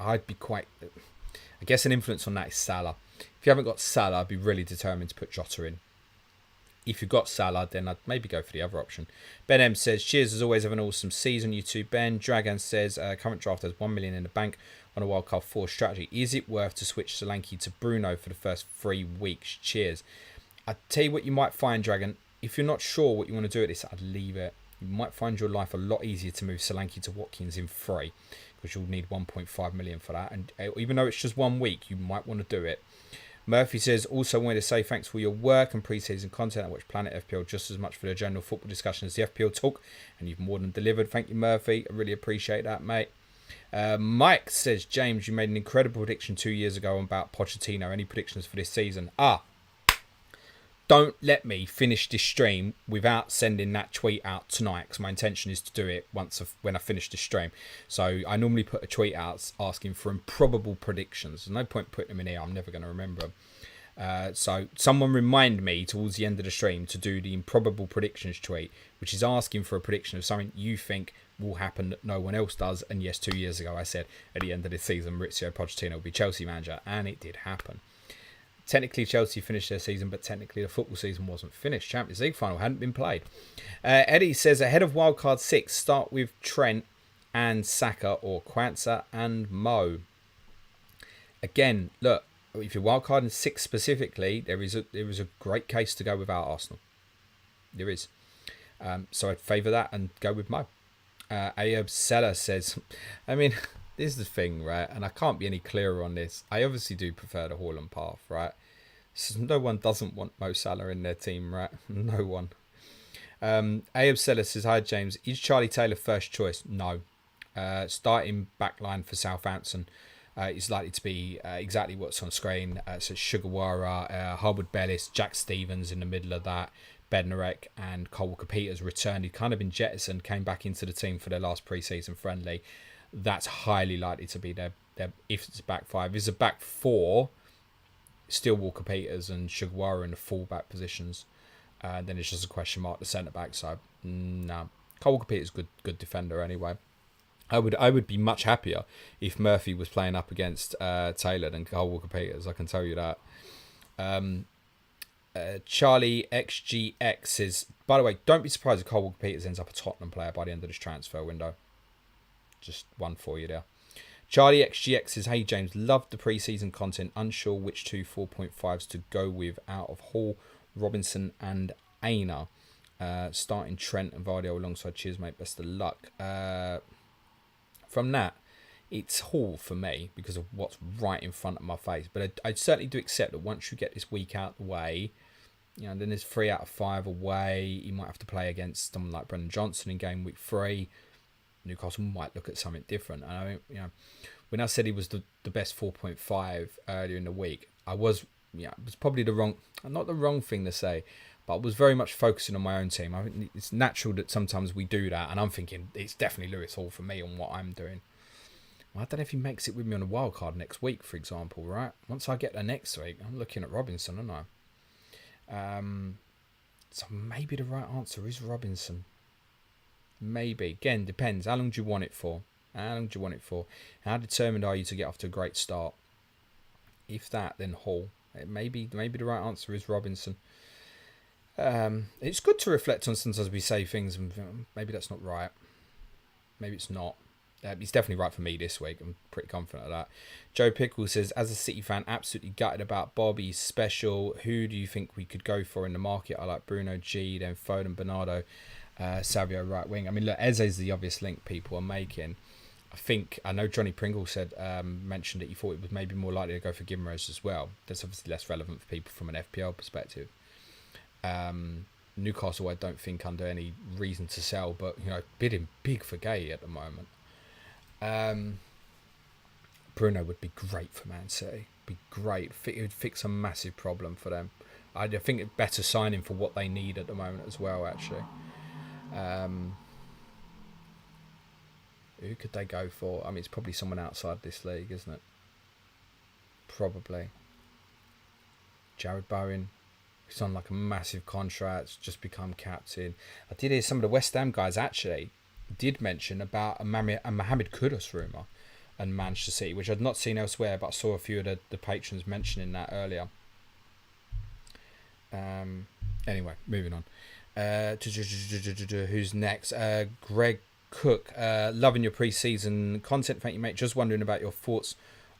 Speaker 1: I'd be quite... I guess an influence on that is Salah. If you haven't got Salah, I'd be really determined to put Jota in. If you've got Salah, then I'd maybe go for the other option. Ben M says, cheers as always, have an awesome season, you two. Ben Dragon says, current draft has 1 million in the bank on a wildcard 4 strategy. Is it worth to switch Solanke to Bruno for the first 3 weeks? Cheers. I tell you what you might find, Dragon. If you're not sure what you want to do at this, I'd leave it. You might find your life a lot easier to move Solanke to Watkins in 3. because you'll need 1.5 million for that. And even though it's just 1 week, you might want to do it. Murphy says, also wanted to say thanks for your work and pre-season content. I watch Planet FPL just as much for the general football discussion as the FPL talk, and you've more than delivered. Thank you, Murphy. I really appreciate that, mate. Mike says, James, you made an incredible prediction 2 years ago about Pochettino. Any predictions for this season? Don't let me finish this stream without sending that tweet out tonight, because my intention is to do it when I finish the stream. So I normally put a tweet out asking for improbable predictions. There's no point putting them in here. I'm never going to remember them. So someone remind me towards the end of the stream to do the improbable predictions tweet, which is asking for a prediction of something you think will happen that no one else does. And yes, 2 years ago I said at the end of this season Maurizio Pochettino will be Chelsea manager, and it did happen. Technically, Chelsea finished their season, but technically the football season wasn't finished. Champions League final hadn't been played. Eddie says, ahead of wildcard 6, start with Trent and Saka, or Kwanzaa and Mo. Again, look, if you're wildcarding 6 specifically, there is a great case to go without Arsenal. There is. So I'd favour that and go with Mo. Ayub Seller says, I mean... This is the thing, right? And I can't be any clearer on this. I obviously do prefer the Haaland path, right? So no one doesn't want Mo Salah in their team, right? No one. Ayub Seller says, hi, James. Is Charlie Taylor first choice? No. Starting backline for Southampton is likely to be exactly what's on screen. So Sugawara, Harwood Bellis, Jack Stevens in the middle of that. Bednarek and Cole Walker-Peters returned. He'd kind of been jettisoned, came back into the team for their last pre-season friendly. That's highly likely to be their if it's a back 5. If it's a back 4, still Walker-Peters and Sugawara in the full-back positions. Then it's just a question mark, the centre-back side. No. Cole Walker-Peters is good defender anyway. I would be much happier if Murphy was playing up against Taylor than Cole Walker-Peters, I can tell you that. Charlie XGX says, by the way, don't be surprised if Cole Walker-Peters ends up a Tottenham player by the end of this transfer window. Just one for you there. Charlie XGX says, hey James, loved the pre-season content. Unsure which 2 4.5s to go with out of Hall, Robinson and Aina. Starting Trent and Vardio alongside. Cheers, mate. Best of luck. From that, it's Hall for me because of what's right in front of my face. But I certainly do accept that once you get this week out the way, then there's 3 out of 5 away. You might have to play against someone like Brendan Johnson in game week 3. Newcastle might look at something different. And I mean, when I said he was the best 4.5 earlier in the week, it was probably not the wrong thing to say, but I was very much focusing on my own team. I think it's natural that sometimes we do that, and I'm thinking it's definitely Lewis Hall for me on what I'm doing. Well, I don't know if he makes it with me on a wild card next week, for example, right? Once I get there next week, I'm looking at Robinson, aren't I? So maybe the right answer is Robinson. Maybe. Again, depends. How long do you want it for? How determined are you to get off to a great start? If that, then Hall. Maybe the right answer is Robinson. It's good to reflect on sometimes we say things and maybe that's not right. Maybe it's not. It's definitely right for me this week. I'm pretty confident of that. Joe Pickle says, as a City fan, absolutely gutted about Bobby's special. Who do you think we could go for in the market? I like Bruno G, then Foden, Bernardo. Savio right wing. I mean, look, Eze's the obvious link people are making. I know Johnny Pringle mentioned that he thought it was maybe more likely to go for Guimaraes as well. That's obviously less relevant for people from an FPL perspective. Newcastle, I don't think under any reason to sell, but bidding big for Gay at the moment. Bruno would be great for Man City. Be great. It would fix a massive problem for them. I think it's better signing for what they need at the moment as well, actually. Who could they go for? I mean, it's probably someone outside this league, isn't it? Probably. Jared Bowen, who's on like a massive contract, just become captain. I did hear some of the West Ham guys actually did mention about a Mohamed Kudus rumour and Manchester City, which I'd not seen elsewhere, but I saw a few of the patrons mentioning that earlier. Anyway, moving on. Who's next? Greg Cook. Loving your pre-season content. Thank you, mate. Just wondering about your thoughts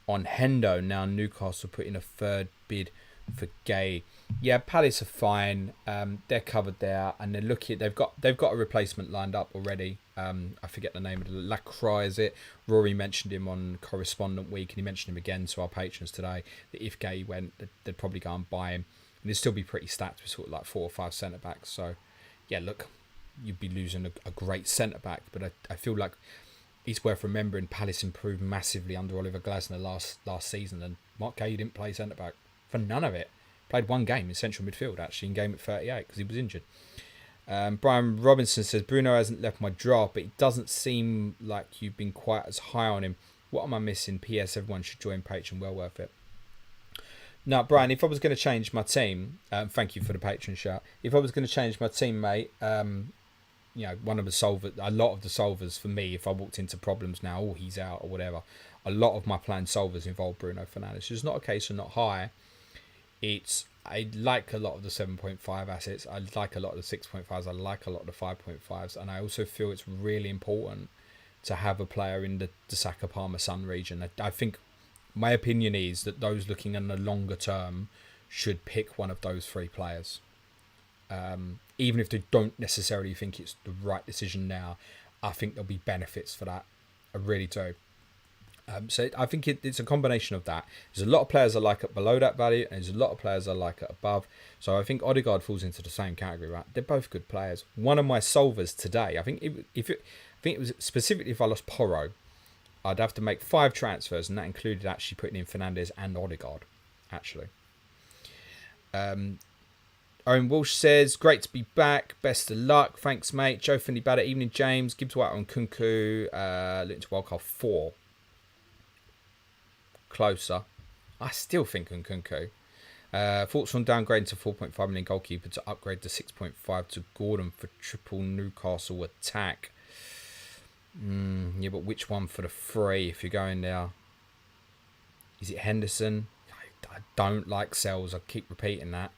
Speaker 1: on Hendo. Now Newcastle put in a third bid for Gay. Yeah, Palace are fine. They're covered there, and they're looking. They've got a replacement lined up already. I forget the name of it. Lacroix, is it? Rory mentioned him on Correspondent Week, and he mentioned him again to our patrons today. That if Gay went, they'd probably go and buy him, and they'd still be pretty stacked with sort of like 4 or 5 centre backs. So, yeah, look, you'd be losing a great centre back, but I feel like it's worth remembering Palace improved massively under Oliver Glasner last season, and Mark Gay didn't play centre back for none of it. Played one game in central midfield, actually, in game at 38, because he was injured. Brian Robinson says, Bruno hasn't left my draft, but it doesn't seem like you've been quite as high on him. What am I missing? PS, everyone should join Patreon. Well worth it. Now, Brian, if I was going to change my team, thank you for the Patreon shout. If I was going to change my team, mate, one of the a lot of the solvers for me, if I walked into problems now, he's out or whatever, a lot of my planned solvers involve Bruno Fernandes. It's not a case of not high. I like a lot of the 7.5 assets. I like a lot of the 6.5s. I like a lot of the 5.5s. And I also feel it's really important to have a player in the Saka Palmer Sun region. I think my opinion is that those looking in the longer term should pick one of those 3 players. Even if they don't necessarily think it's the right decision now, I think there'll be benefits for that. I really do. So I think it's a combination of that. There's a lot of players I like at below that value, and there's a lot of players I like at above. So I think Odegaard falls into the same category, right? They're both good players. One of my solvers today, I think it was specifically if I lost Porro, I'd have to make 5 transfers, and that included actually putting in Fernandes and Odegaard, actually. Owen Walsh says, great to be back. Best of luck. Thanks, mate. Joe Finley Batter. Evening, James. Gibbs White on Kunku. Looking to wildcard 4. Closer. I still think on Kunku. Thoughts on downgrading to 4.5 million goalkeeper to upgrade to 6.5 to Gordon for triple Newcastle attack. Yeah, but which one for the free if you're going there? Is it Henderson? I don't like Sells. I keep repeating that.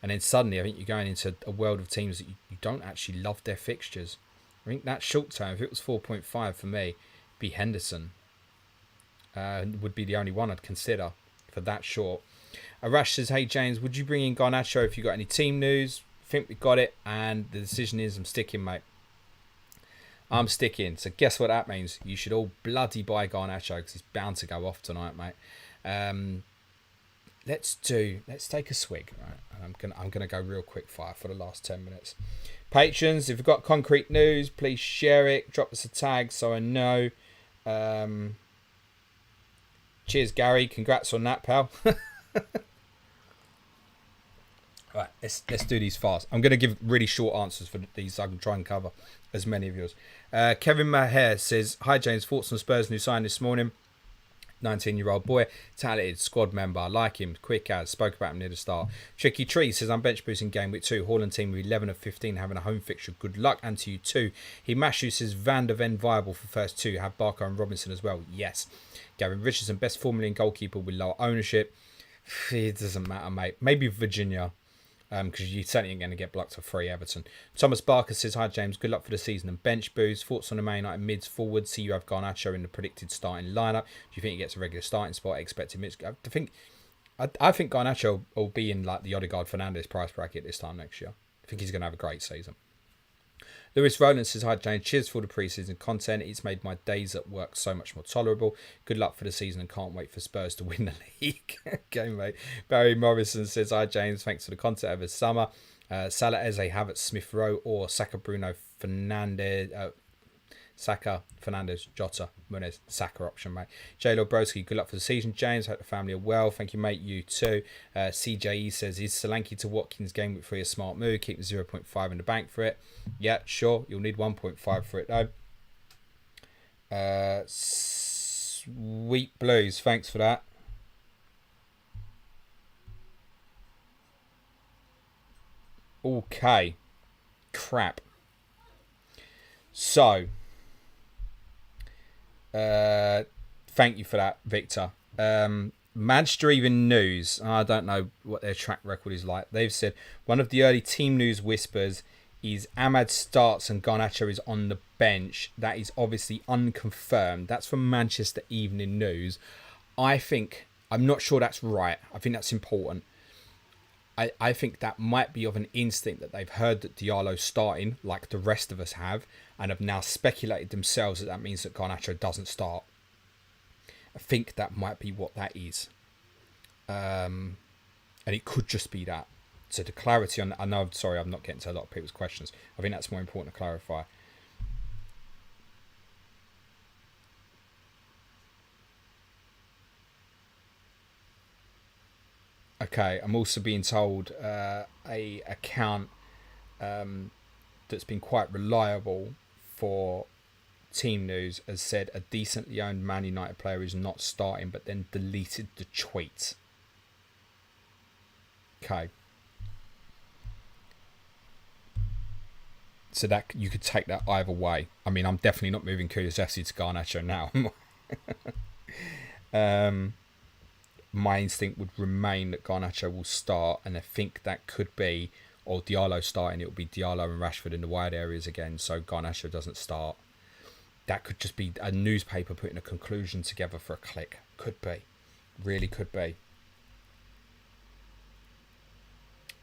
Speaker 1: And then suddenly I think you're going into a world of teams that you don't actually love their fixtures. I think that short term, if it was 4.5 for me, it'd be Henderson. Would be the only one I'd consider for that short. Arash says, hey James, would you bring in Garnacho if you got any team news? I think we got it, and the decision is I'm sticking, mate. I'm sticking. So guess what that means? You should all bloody buy Garnacho because he's bound to go off tonight, mate. Let's take a swig. Right? I'm gonna go real quick fire for the last 10 minutes. Patrons, if you've got concrete news, please share it. Drop us a tag so I know. Cheers, Gary. Congrats on that, pal. Right, let's do these fast. I'm going to give really short answers for these so I can try and cover as many of yours. Kevin Maher says, hi, James. Thoughts on Spurs' new sign this morning? 19-year-old boy, talented squad member. I like him. Quick as. Spoke about him near the start. Tricky Tree says, I'm bench boosting Gameweek 2. Haaland team with 11 of 15 having a home fixture. Good luck. And to you too. Himashu says, Van der Ven viable for first 2. Have Barker and Robinson as well. Yes. Gavin Richardson, best 4 million goalkeeper with lower ownership. It doesn't matter, mate. Maybe Virginia. Because you certainly ain't going to get blocked for free Everton. Thomas Barker says, hi James, good luck for the season and bench boost. Thoughts on the Man United mids forward? See you have Garnacho in the predicted starting lineup. Do you think he gets a regular starting spot? Expected minutes? I think Garnacho will be in like the Odegaard Fernandes price bracket this time next year. I think he's going to have a great season. Lewis Rowland says, hi James, cheers for the pre-season content. It's made my days at work so much more tolerable. Good luck for the season and can't wait for Spurs to win the league. Okay, mate. Barry Morrison says, hi James, thanks for the content over summer. Salah Eze, Havertz, Smith Rowe or Saka, Bruno Fernandes, Saka, Fernandes, Jota, Munez, Saka option, mate. J. Broski, good luck for the season, James. Hope the family are well. Thank you, mate. You too. CJE says, is Solanke to Watkins game week 3 a smart move? Keep the 0.5 in the bank for it. Yeah, sure. You'll need 1.5 for it, though. Sweet Blues, thanks for that. Okay. Crap. So, thank you for that, Victor. Manchester Even News, I don't know what their track record is like. They've said one of the early team news whispers is Ahmad starts and Garnacho is on the bench. That is obviously unconfirmed. That's from Manchester Evening News. I'm not sure that's right. I think that's important. I think that might be of an instinct that they've heard that Diallo's starting, like the rest of us have, and have now speculated themselves that means that Garnacho doesn't start. I think that might be what that is. And it could just be that. So the clarity on... I know, sorry, I'm not getting to a lot of people's questions. I think that's more important to clarify. Okay, I'm also being told a account that's been quite reliable for team news has said a decently owned Man United player is not starting, but then deleted the tweet. Okay. So that you could take that either way. I mean, I'm definitely not moving Kulusevski to Garnacho now. My instinct would remain that Garnacho will start, and I think that could be, or Diallo starting, it will be Diallo and Rashford in the wide areas again, so Garnacho doesn't start. That could just be a newspaper putting a conclusion together for a click. Could be. Really could be.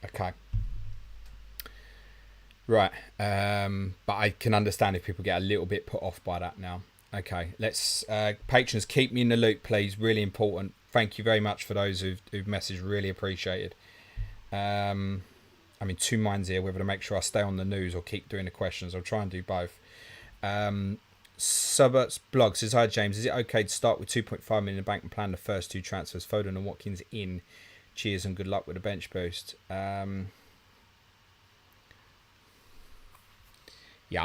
Speaker 1: Okay. Right. But I can understand if people get a little bit put off by that now. Okay. Let's... patrons, keep me in the loop, please. Really important. Thank you very much for those who've messaged. Really appreciated. I'm in two minds here, whether to make sure I stay on the news or keep doing the questions. I'll try and do both. Suburbs blog says, hi James, is it okay to start with 2.5 million in the bank and plan the first two transfers, Foden and Watkins in? Cheers and good luck with the bench boost. Yeah,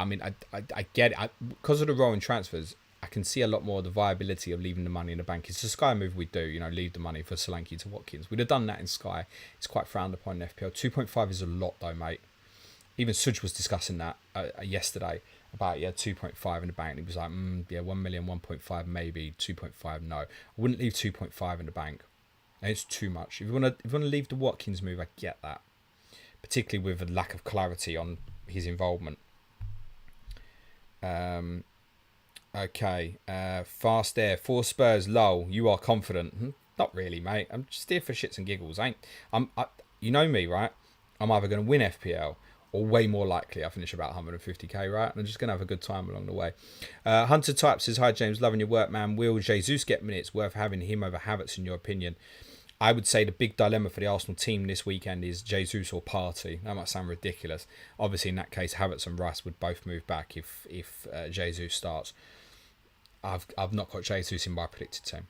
Speaker 1: I mean, I get it. Because of the rolling transfers, I can see a lot more of the viability of leaving the money in the bank. It's a Sky move we do, leave the money for Solanke to Watkins. We'd have done that in Sky. It's quite frowned upon in FPL. 2.5 is a lot though, mate. Even Suj was discussing that yesterday about 2.5 in the bank. And he was like, 1 million, 1.5 maybe, 2.5 no. I wouldn't leave 2.5 in the bank. And it's too much. If you want to leave the Watkins move, I get that, particularly with a lack of clarity on his involvement. Okay. Fast Air, 4 Spurs, lol. You are confident? Not really, mate. I'm just here for shits and giggles. You know me, right? I'm either going to win FPL or way more likely I'll finish about 150k, right? And I'm just going to have a good time along the way. Hunter Type says, hi James, loving your work, man. Will Jesus get minutes? Worth having him over Havertz in your opinion? I would say the big dilemma for the Arsenal team this weekend is Jesus or Partey. That might sound ridiculous. Obviously, in that case, Havertz and Rice would both move back if Jesus starts. I've not got Jesus in my predicted team.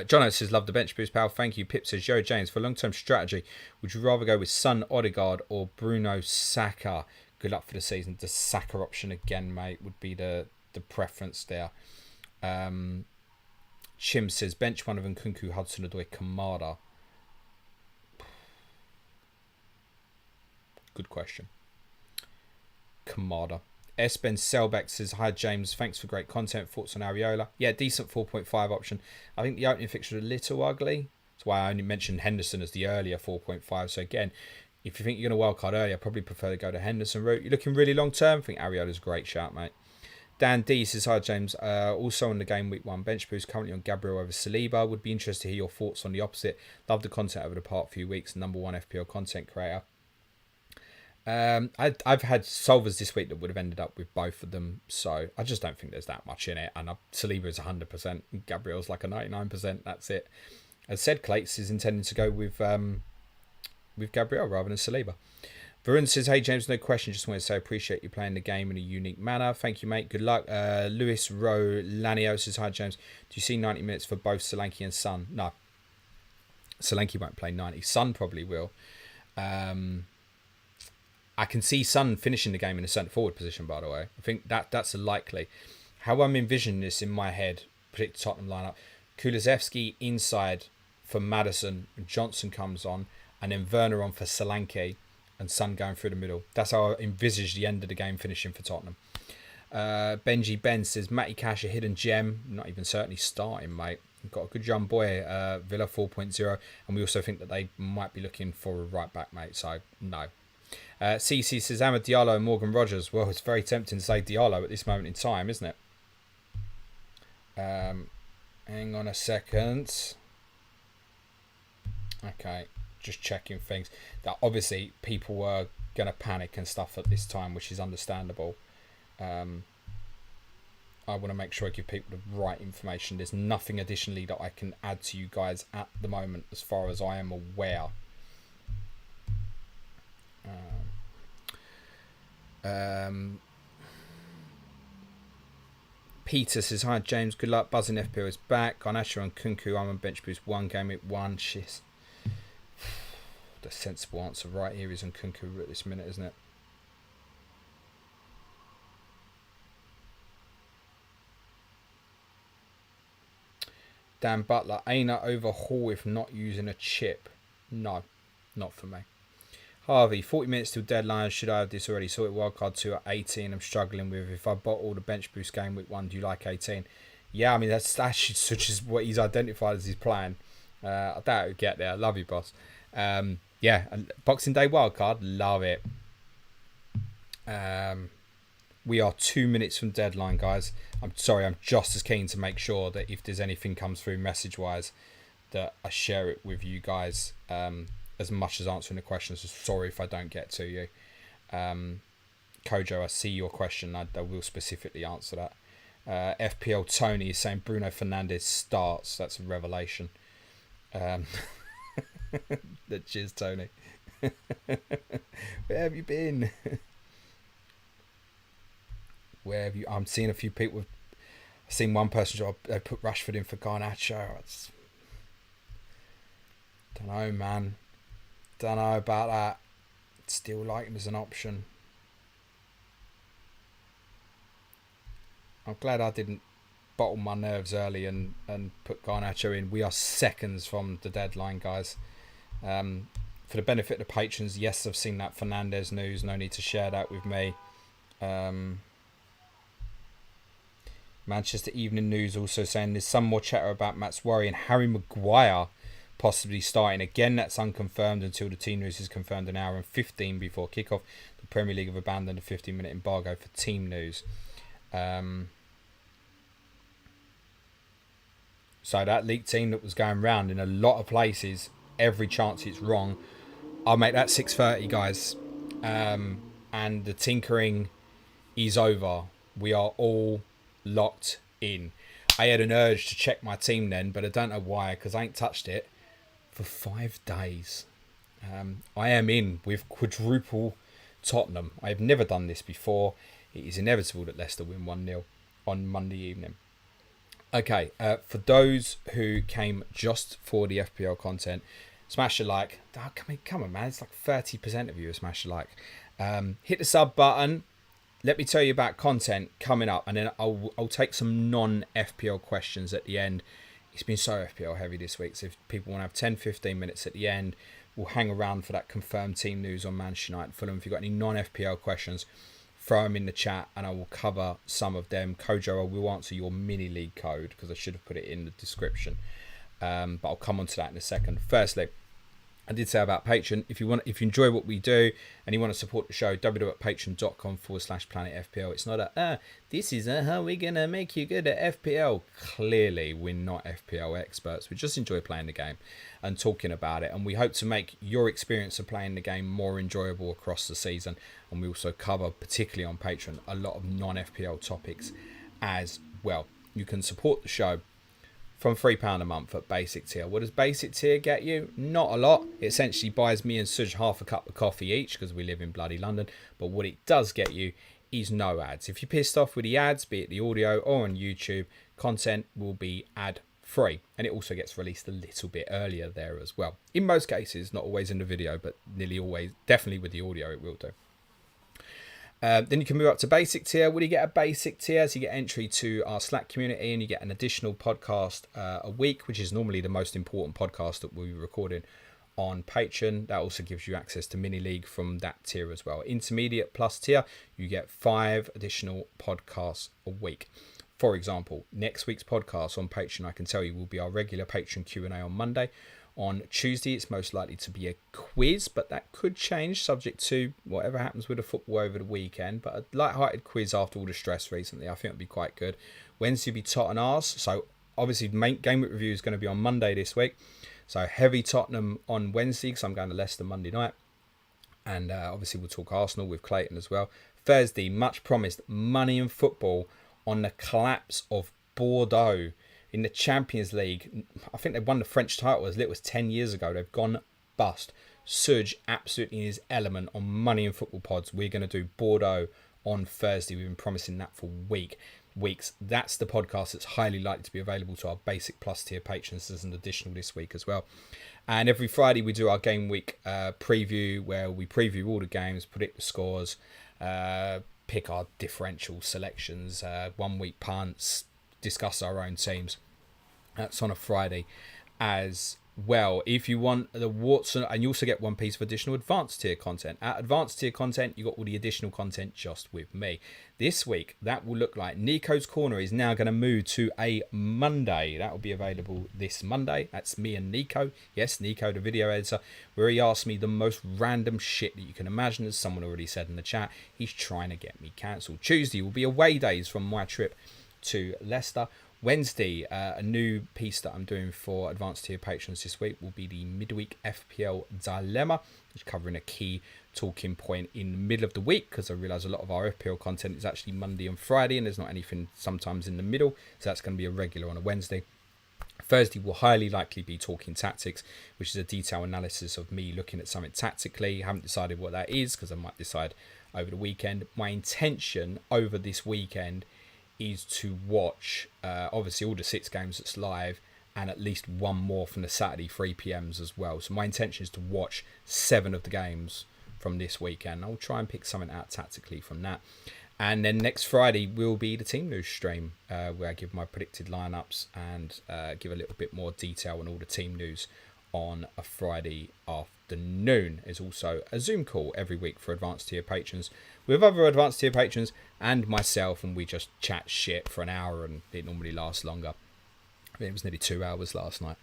Speaker 1: John says, love the bench boost, pal. Thank you. Pip says, yo, James, for long-term strategy, would you rather go with Son, Odegaard or Bruno Saka? Good luck for the season. The Saka option again, mate, would be the preference there. Chim says, bench one of Nkunku, Hudson-Odoi, Kamada. Good question. Kamada. S. Ben Selbeck says, hi James, thanks for great content. Thoughts on Areola? Yeah, decent 4.5 option. I think the opening fixture is a little ugly. That's why I only mentioned Henderson as the earlier 4.5. So again, if you think you're going to wildcard early, I probably prefer to go to Henderson route. You're looking really long term. I think Areola's a great shout, mate. Dan D says, hi James, also on the Gameweek 1 bench boost, currently on Gabriel over Saliba. Would be interested to hear your thoughts on the opposite. Love the content over the past few weeks. Number one FPL content creator. I've had solvers this week that would have ended up with both of them, so I just don't think there's that much in it. And Saliba is 100%, Gabriel's like a 99%. That's it. As said, Clates is intending to go with Gabriel rather than Saliba. Varun says, hey James, no question, just wanted to say appreciate you playing the game in a unique manner. Thank you, mate. Good luck. Lewis Rowe Lanio says, hi James, do you see 90 minutes for both Solanke and Son? No, Solanke won't play 90. Son probably will. I can see Son finishing the game in a centre forward position, by the way. I think that's a likely. How I'm envisioning this in my head, predict Tottenham lineup. Kulusevski inside for Maddison, Johnson comes on, and then Werner on for Solanke, and Son going through the middle. That's how I envisage the end of the game finishing for Tottenham. Benji Ben says, Matty Cash, a hidden gem. Not even certainly starting, mate. We've got a good young boy, Villa 4.0, and we also think that they might be looking for a right back, mate. So, no. CC says, Amad Diallo and Morgan Rogers. Well, it's very tempting to say Diallo at this moment in time, isn't it? Hang on a second. Okay. just checking things. That obviously people were going to panic and stuff at this time, which is understandable. I want to make sure I give people the right information. There's nothing additionally that I can add to you guys at the moment as far as I am aware. Peter says, hi James, good luck. Buzzing FPL is back. Garnacho and Kunku, I'm on bench boost 1 game at 1. Shit. The sensible answer right here is on Kunku at this minute, isn't it? Dan Butler, Aina overhaul if not using a chip. No, not for me. Harvey, 40 minutes till deadline. Should I have this already sorted? Wildcard 2 at 18. I'm struggling with. If I bought all the bench boost game week 1, do you like 18? Yeah, I mean, that's actually such as what he's identified as his plan. I doubt he'll get there. Love you, boss. Yeah, Boxing Day wildcard. Love it. We are 2 minutes from deadline, guys. I'm sorry, I'm just as keen to make sure that if there's anything comes through message-wise, that I share it with you guys as much as answering the questions. So sorry if I don't get to you. Kojo, I see your question. I will specifically answer that. FPL Tony is saying Bruno Fernandes starts. That's a revelation. Cheers, Tony. Where have you been? Where have you? I'm seeing a few people. I've seen one person they put Rashford in for Garnacho. Don't know, man. Don't know about that. Still like him as an option. I'm glad I didn't bottle my nerves early and put Garnacho in. We are seconds from the deadline, guys. For the benefit of the patrons, yes, I've seen that Fernandes news. No need to share that with me. Manchester Evening News also saying there's some more chatter about Matt's worry and Harry Maguire possibly starting. Again, that's unconfirmed until the team news is confirmed an hour and 15 before kickoff. The Premier League have abandoned a 15-minute embargo for team news. So that leaked team that was going round in a lot of places, every chance it's wrong. I'll make that 6:30, guys. And the tinkering is over. We are all locked in. I had an urge to check my team then, but I don't know why, because I ain't touched it for 5 days. I am in with quadruple Tottenham. I have never done this before. It is inevitable that Leicester win 1-0 on Monday evening. Okay, for those who came just for the FPL content, smash a like. Oh, come on, man. It's like 30% of you smash a like. Hit the sub button. Let me tell you about content coming up, and then I'll take some non-FPL questions at the end. It's been so FPL heavy this week, so if people want to have 10-15 minutes at the end, we'll hang around for that confirmed team news on Manchester United and Fulham. If you've got any non-FPL questions, throw them in the chat, and I will cover some of them. Kojo, I will answer your mini league code, because I should have put it in the description. But I'll come on to that in a second. Firstly, I did say about Patreon. If you enjoy what we do and you want to support the show, www.patreon.com/planetfpl. It's not this is how we're going to make you good at FPL. Clearly, we're not FPL experts. We just enjoy playing the game and talking about it. And we hope to make your experience of playing the game more enjoyable across the season. And we also cover, particularly on Patreon, a lot of non-FPL topics as well. You can support the show from £3 a month at basic tier. What does basic tier get you? Not a lot. It essentially buys me and Suj half a cup of coffee each, because we live in bloody London. But what it does get you is no ads. If you're pissed off with the ads, be it the audio or on YouTube, content will be ad free, and it also gets released a little bit earlier there as well. In most cases, not always in the video, but nearly always, definitely with the audio, it will do. Then you can move up to basic tier. What do you get a basic tier? So you get entry to our Slack community, and you get an additional podcast a week, which is normally the most important podcast that we'll be recording on Patreon. That also gives you access to mini league from that tier as well. Intermediate plus tier, you get 5 additional podcasts a week. For example, next week's podcast on Patreon, I can tell you, will be our regular Patreon Q&A on Monday. On Tuesday, it's most likely to be a quiz, but that could change subject to whatever happens with the football over the weekend. But a light-hearted quiz after all the stress recently, I think would be quite good. Wednesday will be Tot and Ars. So obviously, Gameweek review is going to be on Monday this week. So heavy Tottenham on Wednesday because I'm going to Leicester Monday night. And obviously we'll talk Arsenal with Clayton as well. Thursday, much promised money in football on the collapse of Bordeaux in the Champions League. I think they won the French title as little as 10 years ago. They've gone bust. Suj absolutely in his element on money in football pods. We're going to do Bordeaux on Thursday. We've been promising that for weeks. That's the podcast that's highly likely to be available to our basic plus tier patrons as an additional this week as well. And every Friday we do our game week preview where we preview all the games, predict the scores, pick our differential selections, 1 week punts, discuss our own teams. That's on a Friday as well. If you want the Watson, and you also get one piece of additional advanced tier content. At advanced tier content, you got all the additional content just with me. This week, that will look like Nico's Corner is now going to move to a Monday. That will be available this Monday. That's me and Nico. Yes, Nico, the video editor, where he asked me the most random shit that you can imagine, as someone already said in the chat. He's trying to get me cancelled. Tuesday will be away days from my trip to Leicester. Wednesday, a new piece that I'm doing for advanced tier patrons this week will be the midweek FPL Dilemma, which is covering a key talking point in the middle of the week, because I realise a lot of our FPL content is actually Monday and Friday and there's not anything sometimes in the middle, so that's going to be a regular on a Wednesday. Thursday will highly likely be talking tactics, which is a detailed analysis of me looking at something tactically. I haven't decided what that is because I might decide over the weekend. My intention over this weekend is to watch obviously all the 6 games that's live and at least one more from the Saturday 3 p.m.s as well. So my intention is to watch 7 of the games from this weekend. I'll try and pick something out tactically from that. And then next Friday will be the team news stream where I give my predicted lineups and give a little bit more detail on all the team news on a Friday afternoon. There's also a Zoom call every week for advanced tier patrons with other advanced tier patrons and myself, and we just chat shit for an hour, and it normally lasts longer. I think it was nearly 2 hours last night.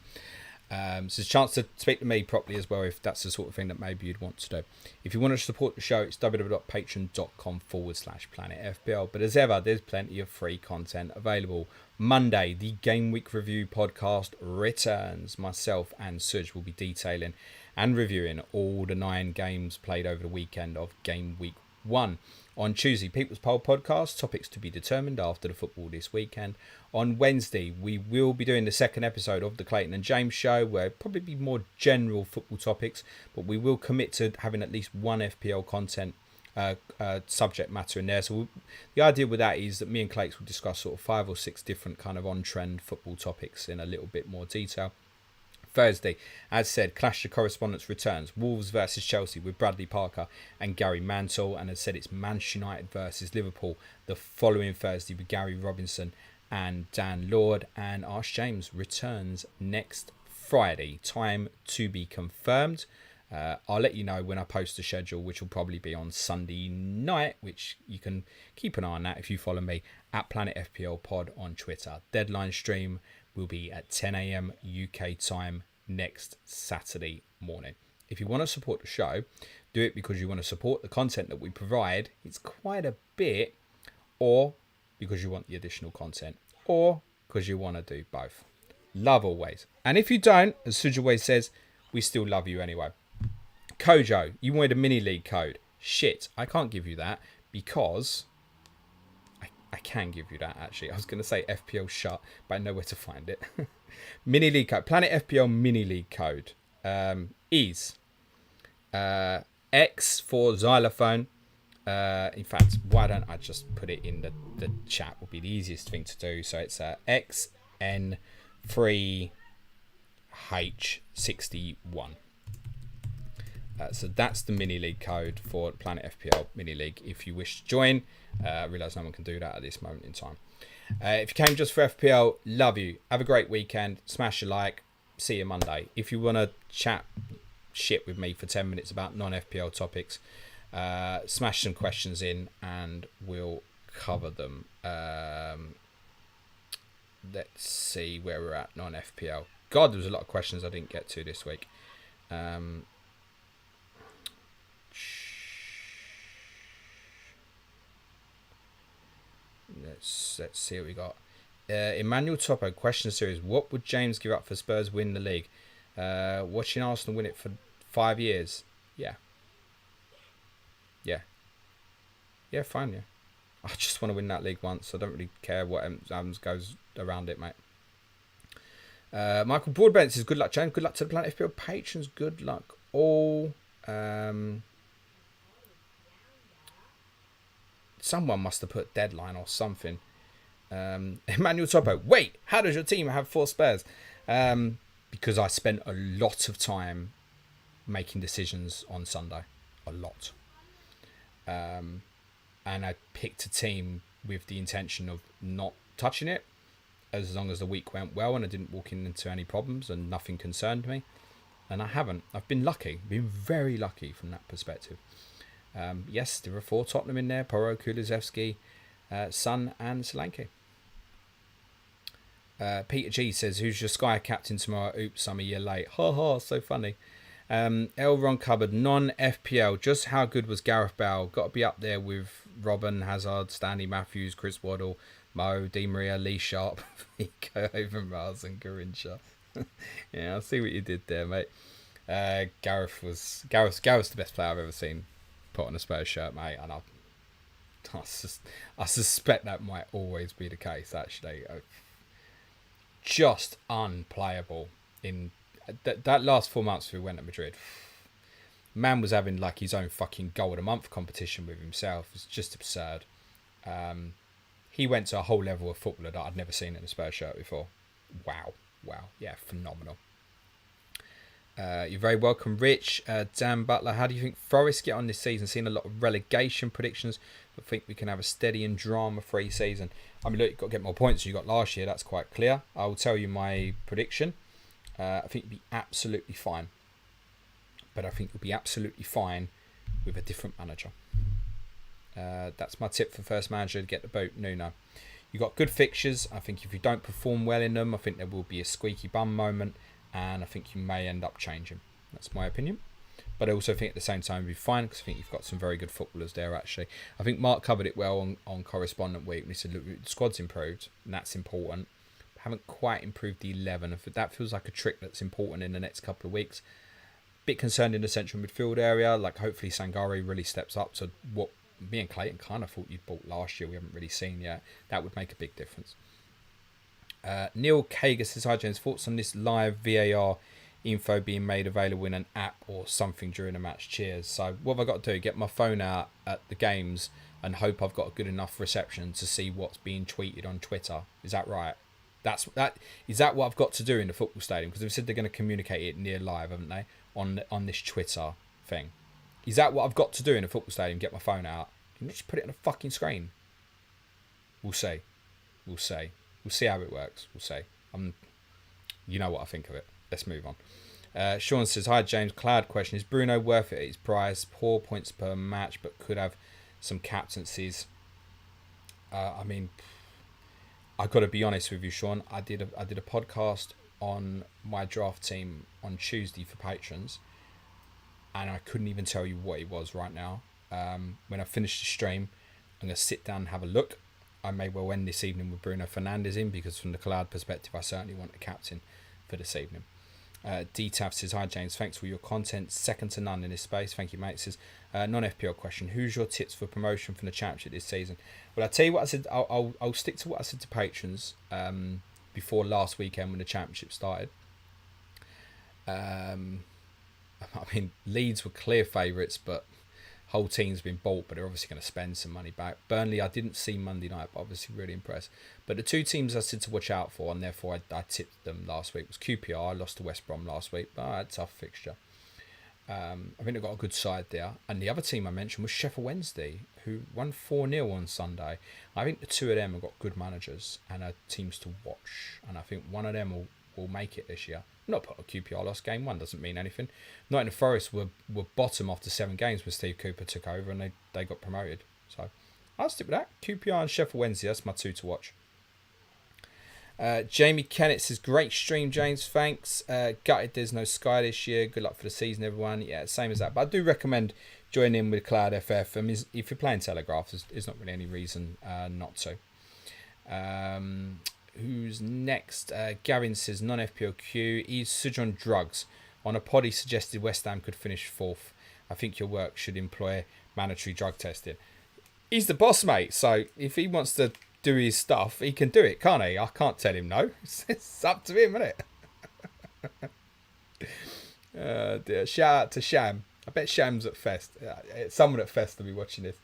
Speaker 1: So it's a chance to speak to me properly as well, if that's the sort of thing that maybe you'd want to do. If you want to support the show, it's www.patreon.com/planetfpl. But as ever, there's plenty of free content available. Monday, the Game Week Review podcast returns. Myself and Suj will be detailing and reviewing all the 9 games played over the weekend of Game Week 1. On Tuesday, People's Poll podcast, topics to be determined after the football this weekend. On Wednesday, we will be doing the second episode of the Clayton and James show, where it'll probably be more general football topics, but we will commit to having at least one FPL content subject matter in there. So the idea with that is that me and Clayton will discuss sort of 5 or 6 different kind of on-trend football topics in a little bit more detail. Thursday, as said, Clash of Correspondence returns. Wolves versus Chelsea with Bradley Parker and Gary Mantle. And as said, it's Manchester United versus Liverpool the following Thursday with Gary Robinson and Dan Lord. And Ash James returns next Friday. Time to be confirmed. I'll let you know when I post the schedule, which will probably be on Sunday night, which you can keep an eye on that if you follow me at Planet FPL Pod on Twitter. Deadline stream will be at 10 a.m. UK time next Saturday morning. If you want to support the show, do it because you want to support the content that we provide. It's quite a bit, or because you want the additional content, or because you want to do both. Love always. And if you don't, as Suj always says, we still love you anyway. Kojo, you wanted a mini league code. Shit, I can't give you that because I can give you that actually. I was going to say FPL shut, but I know where to find it. Mini league code. Planet FPL mini league code is X for xylophone. In fact, why don't I just put it in the chat? Would be the easiest thing to do. So it's XN3H61. So that's the mini league code for Planet FPL mini league. If you wish to join, I realise no one can do that at this moment in time. If you came just for FPL, love you. Have a great weekend. Smash a like. See you Monday. If you want to chat shit with me for 10 minutes about non-FPL topics, smash some questions in and we'll cover them. Let's see where we're at non-FPL. God, there was a lot of questions I didn't get to this week. Let's see what we got. Emmanuel Topo, question series. What would James give up for Spurs win the league? Watching Arsenal win it for 5 years. Yeah. Yeah. Yeah, fine, yeah. I just want to win that league once. I don't really care what goes around it, mate. Michael Broadbent says, good luck, James. Good luck to the Planet FPL patrons. Good luck all. Someone must have put deadline or something. Emmanuel Topo, wait, how does your team have 4 spares? Because I spent a lot of time making decisions on Sunday. A lot. And I picked a team with the intention of not touching it as long as the week went well and I didn't walk into any problems and nothing concerned me. And I haven't. I've been lucky. Been very lucky from that perspective. Yes, there are 4 Tottenham in there. Porro, Kulusevski, Son and Solanke. Peter G says, who's your Sky captain tomorrow? Oops, I'm a year late. Ha ha, so funny. L. Ron Cupboard, non-FPL. Just how good was Gareth Bale? Got to be up there with Robin, Hazard, Stanley Matthews, Chris Waddle, Mo, Di Maria, Lee Sharp, Nico Overmars and Garincha. Yeah, I see what you did there, mate. Gareth's the best player I've ever seen put on a Spurs shirt, mate, and I suspect that might always be the case, actually. Just unplayable in that last 4 months we went to Madrid. Man was having like his own fucking goal of the month competition with himself. It's just absurd. He went to a whole level of footballer that I'd never seen in a Spurs shirt before. Wow. Yeah, phenomenal. You're very welcome, Rich. Dan Butler, how do you think Forest get on this season? Seen a lot of relegation predictions, but think we can have a steady and drama-free season. I mean, look, you've got to get more points than you got last year. That's quite clear. I will tell you my prediction. I think you'll be absolutely fine. But I think you'll be absolutely fine with a different manager. That's my tip for first manager to get the boot. Nuno. You've got good fixtures. I think if you don't perform well in them, I think there will be a squeaky bum moment. And I think you may end up changing. That's my opinion. But I also think at the same time you'll be fine because I think you've got some very good footballers there, actually. I think Mark covered it well on Correspondent Week. He said, look, the squad's improved, and that's important. Haven't quite improved the 11. That feels like a trick that's important in the next couple of weeks. Bit concerned in the central midfield area. Like, hopefully Sangare really steps up to what me and Clayton kind of thought you'd bought last year. We haven't really seen yet. That would make a big difference. Neil Kager says, hi James, thoughts on this live VAR info being made available in an app or something during a match? Cheers. So what have I got to do? Get my phone out at the games and hope I've got a good enough reception to see what's being tweeted on Twitter. Is that right? Is that what I've got to do in the football stadium? Because they've said they're going to communicate it near live, haven't they? On this Twitter thing. Is that what I've got to do in a football stadium? Get my phone out? Can you just put it on a fucking screen? We'll see. We'll see how it works. We'll see. You know what I think of it. Let's move on. Sean says, hi James, Cloud question. Is Bruno worth it at his price? Poor points per match, but could have some captaincies. I mean, I've got to be honest with you, Sean. I did a podcast on my draft team on Tuesday for patrons, and I couldn't even tell you what it was right now. When I finish the stream, I'm going to sit down and have a look. I may well end this evening with Bruno Fernandes in, because from the Cloud perspective, I certainly want a captain for this evening. DTAF says, hi James, thanks for your content, second to none in this space. Thank you, mate. Says, non-FPL question, who's your tips for promotion from the championship this season? Well, I'll tell you what I said. I'll stick to what I said to patrons before last weekend when the championship started. I mean, Leeds were clear favourites, but whole team's been bought, but they're obviously going to spend some money back. Burnley, I didn't see Monday night, but obviously really impressed. But the 2 teams I said to watch out for, and therefore I tipped them last week, was QPR. I lost to West Brom last week, but I had a tough fixture. I think they've got a good side there. And the other team I mentioned was Sheffield Wednesday, who won 4-0 on Sunday. I think the 2 of them have got good managers and are teams to watch. And I think one of them will make it this year. Not put a QPR lost game 1 doesn't mean anything. Nottingham Forest were bottom after 7 games when Steve Cooper took over and they got promoted. So I'll stick with that. QPR and Sheffield Wednesday, that's my 2 to watch. Jamie Kennett says, great stream, James, thanks. Gutted there's no Sky this year. Good luck for the season, everyone. Yeah, same as that. But I do recommend joining in with Cloud FF. I mean, if you're playing Telegraph, there's not really any reason not to. who's next? Gavin says non-FPLQ. He's Suj on drugs. On a pod, he suggested West Ham could finish 4th. I think your work should employ mandatory drug testing. He's the boss, mate. So if he wants to do his stuff, he can do it, can't he? I can't tell him no. It's up to him, isn't it? Dear. Shout out to Sham. I bet Sham's at Fest. Someone at Fest will be watching this.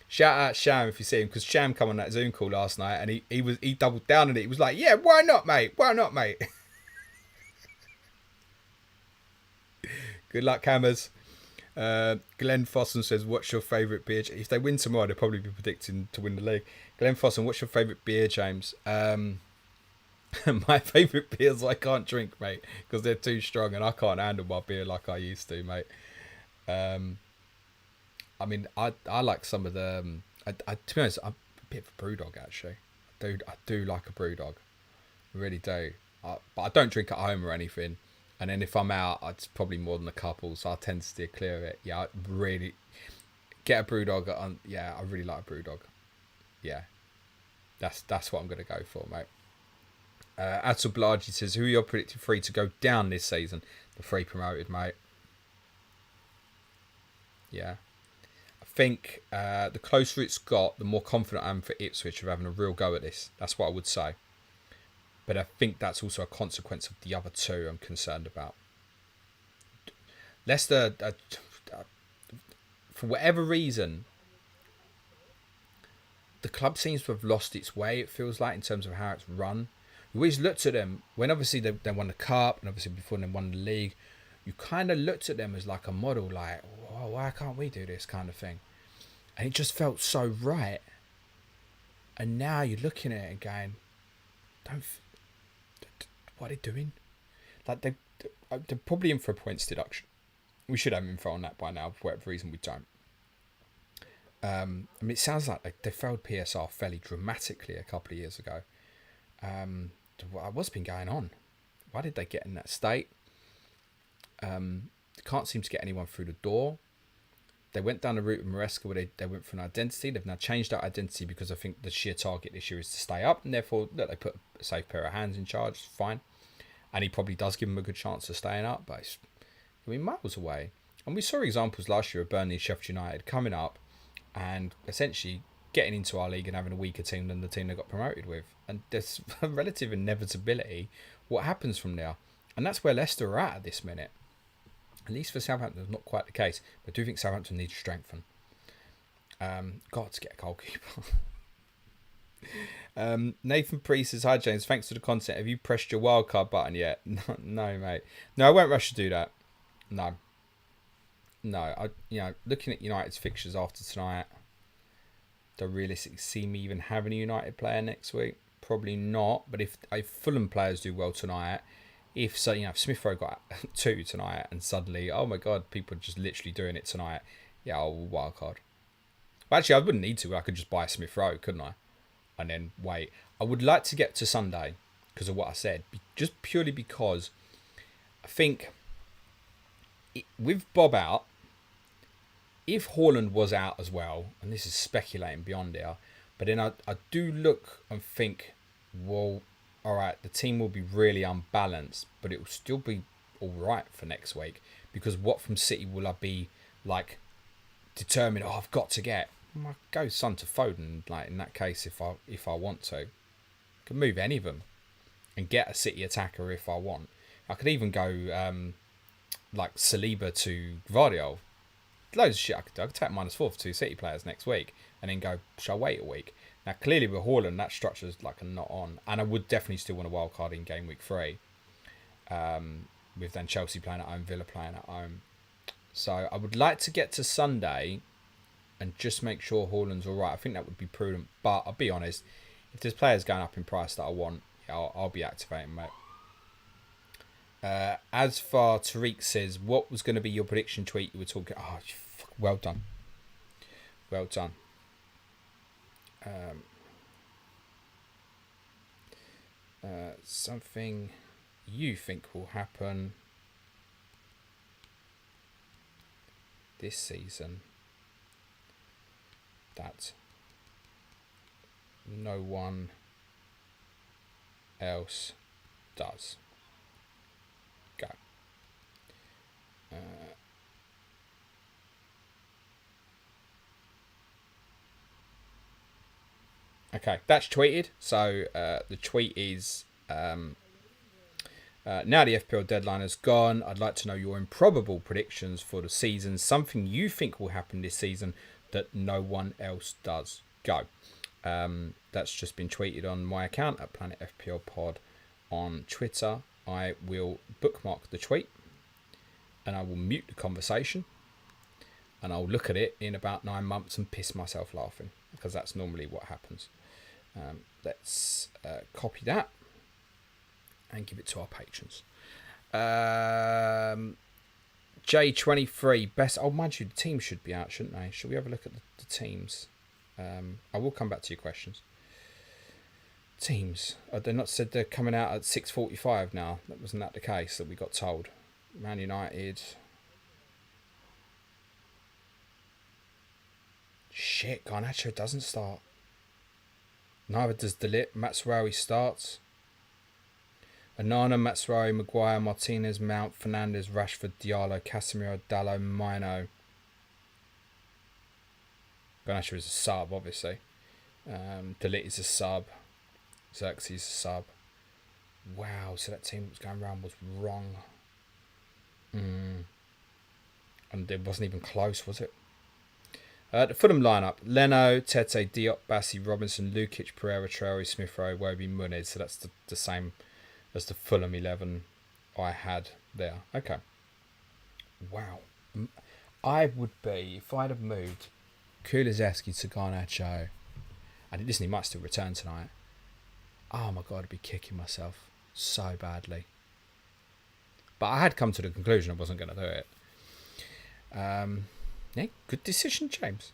Speaker 1: Shout out Sham if you see him, because Sham come on that Zoom call last night and he doubled down on it. He was like, yeah, why not, mate? Why not, mate? Good luck, Hammers. Glenn Fossen says, what's your favourite beer? If they win tomorrow, they'll probably be predicting to win the league. Glenn Fossen, what's your favourite beer, James? My favourite beers I can't drink, mate, because they're too strong and I can't handle my beer like I used to, mate. I mean, I like some of the... to be honest, I'm a bit of a brewdog, actually. I do like a brewdog. I really do. But I don't drink at home or anything. And then if I'm out, it's probably more than a couple, so I tend to steer clear of it. Yeah, I really... Get a brewdog. Yeah, I really like a brewdog. Yeah. That's what I'm going to go for, mate. Atul Balaji says, who are your predicted 3 to go down this season? The 3 promoted, mate. Yeah. I think the closer it's got, the more confident I am for Ipswich of having a real go at this. That's what I would say. But I think that's also a consequence of the other 2 I'm concerned about. Leicester, for whatever reason, the club seems to have lost its way, it feels like, in terms of how it's run. We always looked at them, when obviously they won the Cup, and obviously before they won the league, you kind of looked at them as like a model, like, oh, why can't we do this kind of thing? And it just felt so right. And now you're looking at it and going, what are they doing? Like, they're probably in for a points deduction. We should have info on that by now, for whatever reason we don't. I mean, it sounds like they failed PSR fairly dramatically a couple of years ago. What's been going on? Why did they get in that state? They can't seem to get anyone through the door. They went down the route of Maresca where they went for an identity. They've now changed that identity because I think the sheer target this year is to stay up, and therefore look, they put a safe pair of hands in charge. Fine. And he probably does give them a good chance of staying up, but it's miles away. And we saw examples last year of Burnley and Sheffield United coming up and essentially getting into our league and having a weaker team than the team they got promoted with. And there's a relative inevitability what happens from there. And that's where Leicester are at this minute. At least for Southampton, it's not quite the case. But I do think Southampton needs to strengthen. Got to get a goalkeeper. Nathan Priest says, hi James, thanks for the content. Have you pressed your wildcard button yet? No, mate. No, I won't rush to do that. No. Looking at United's fixtures after tonight, do I realistically see me even having a United player next week? Probably not. But if Fulham players do well tonight, if Smith Rowe got 2 tonight and suddenly, oh my God, people are just literally doing it tonight, yeah, I'll wildcard. Well, actually, I wouldn't need to. I could just buy Smith Rowe, couldn't I? And then wait. I would like to get to Sunday because of what I said, just purely because I think with Bob out, if Haaland was out as well, and this is speculating beyond here, but then I do look and think, well, all right, the team will be really unbalanced, but it will still be all right for next week, because what from City will I be like determined? Oh, I've got to get. I go Son to Foden, like in that case, if I want to, I could move any of them and get a City attacker if I want. I could even go like Saliba to Gvardiol. Loads of shit I could do. I could take -4 for 2 City players next week and then go, shall I wait a week? Now, clearly with Haaland, that structure's like a not on. And I would definitely still want a wild card in game week 3. With then Chelsea playing at home, Villa playing at home. So I would like to get to Sunday and just make sure Haaland's all right. I think that would be prudent. But I'll be honest, if there's players going up in price that I want, yeah, I'll be activating, mate. As far Tariq says, what was going to be your prediction tweet you were talking? Oh, well done. Well done. Something you think will happen this season that no one else does. Go. Okay, that's tweeted. So the tweet is now the FPL deadline has gone. I'd like to know your improbable predictions for the season. Something you think will happen this season that no one else does. Go. That's just been tweeted on my account at Planet FPL Pod on Twitter. I will bookmark the tweet and I will mute the conversation and I'll look at it in about 9 months and piss myself laughing, because that's normally what happens. Let's copy that and give it to our patrons. J23 best. Oh, mind you, the teams should be out, shouldn't they? Should we have a look at the teams? I will come back to your questions. Teams. They're not said they're coming out at 6:45 now. Wasn't that the case that we got told? Man United. Shit, Garnacho doesn't start. Neither does De Ligt. Matsurawi starts. Onana, Matsurawi, Maguire, Martinez, Mount, Fernandes, Rashford, Diallo, Casemiro, Dallo, Mino. Garnacho is a sub, obviously. De Ligt is a sub. Xerxes is a sub. Wow, so that team that was going around was wrong. And it wasn't even close, was it? The Fulham lineup: Leno, Tete, Diop, Bassi, Robinson, Lukic, Pereira, Traore, Smith Rowe, Wobie, Muniz. So that's the same as the Fulham 11 I had there. Okay. Wow. I would be, if I'd have moved Kulusevski to Garnacho, and listen, he might still return tonight. Oh my God, I'd be kicking myself so badly. But I had come to the conclusion I wasn't going to do it. Yeah, good decision, James.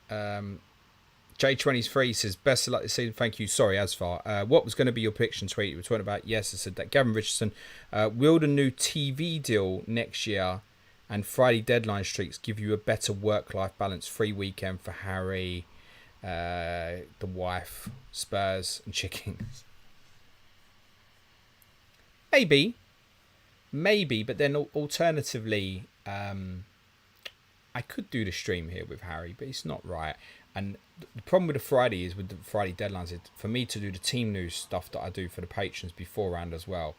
Speaker 1: J23 says, best of luck this season. Thank you. Sorry, Asfar. What was going to be your prediction tweet? You were talking about, yes, I said that Gavin Richardson, will the new TV deal next year and Friday deadline streaks give you a better work-life balance? Free weekend for Harry, the wife, Spurs and chickens. Maybe, but then alternatively, I could do the stream here with Harry, but it's not right. And the problem with the Friday is, with the Friday deadlines, is for me to do the team news stuff that I do for the patrons beforehand as well.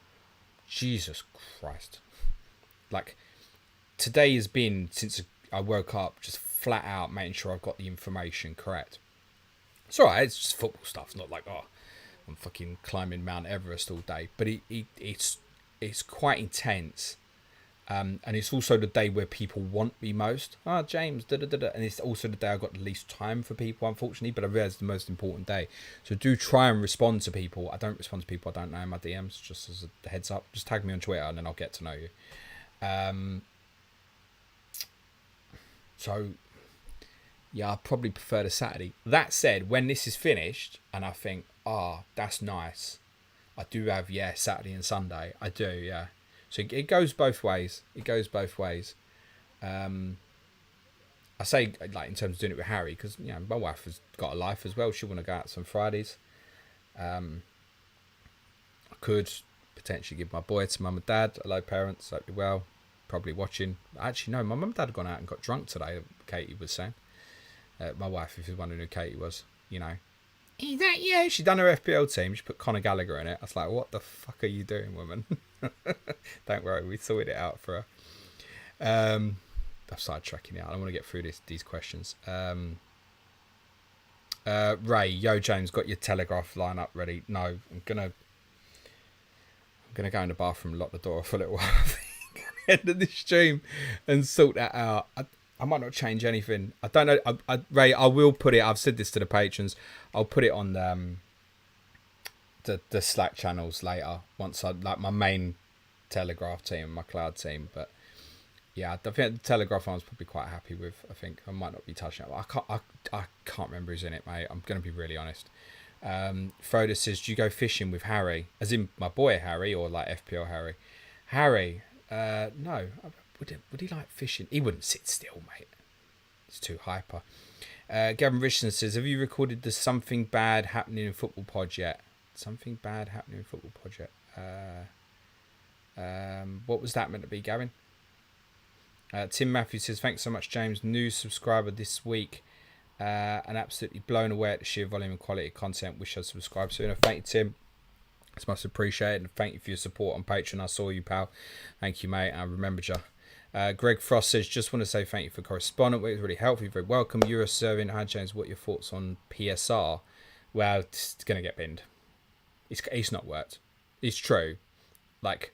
Speaker 1: Jesus Christ. Like, today has been, since I woke up, just flat out making sure I've got the information correct. It's alright, it's just football stuff. It's not like, oh, I'm fucking climbing Mount Everest all day. But it's quite intense. And it's also the day where people want me most. James, da-da-da-da. And it's also the day I've got the least time for people, unfortunately. But I realise it's the most important day. So do try and respond to people. I don't respond to people I don't know in my DMs, just as a heads up. Just tag me on Twitter and then I'll get to know you. So, yeah, I probably prefer the Saturday. That said, when this is finished and I think, that's nice. I do have, Saturday and Sunday. I do, yeah. So it goes both ways. I say, like, in terms of doing it with Harry, because, you know, my wife has got a life as well. She'll want to go out some Fridays. I could potentially give my boy to mum and dad. Hello, parents. Hope you're well. Probably watching. Actually, no, my mum and dad had gone out and got drunk today, Katie was saying. My wife, if you're wondering who Katie was, you know. Is that you? She done her FPL team. She put Conor Gallagher in it. I was like, what the fuck are you doing, woman? Don't worry, we sorted it out for her. I've started tracking it out. I want to get through these questions. Ray, James, got your Telegraph lineup ready? No, I'm gonna go in the bathroom, lock the door for a little while, I think, at the end of the stream, and sort that out. I might not change anything. I don't know. Ray, I will put it. I've said this to the patrons. I'll put it on the Slack channels later, once I like my main Telegraph team, my cloud team. But yeah, I think the Telegraph I was probably quite happy with. I think I might not be touching it. I can't remember who's in it, mate. I'm going to be really honest. Frodo says, do you go fishing with Harry? As in my boy Harry, or like FPL Harry? Harry, no. Would he like fishing? He wouldn't sit still, mate. It's too hyper. Gavin Richardson says, have you recorded the Something Bad Happening in Football pod yet? Something bad happening in football project. What was that meant to be, Gavin? Tim Matthews says, thanks so much, James. New subscriber this week. And absolutely blown away at the sheer volume and quality of content. Wish I'd subscribed sooner. Thank you, Tim. It's much appreciated. And thank you for your support on Patreon. I saw you, pal. Thank you, mate. I remembered you. Greg Frost says, just want to say thank you for correspondence. It was really helpful. You're very welcome. You're serving. Hi, James. What are your thoughts on PSR? Well, it's going to get binned. It's not worked. It's true. Like,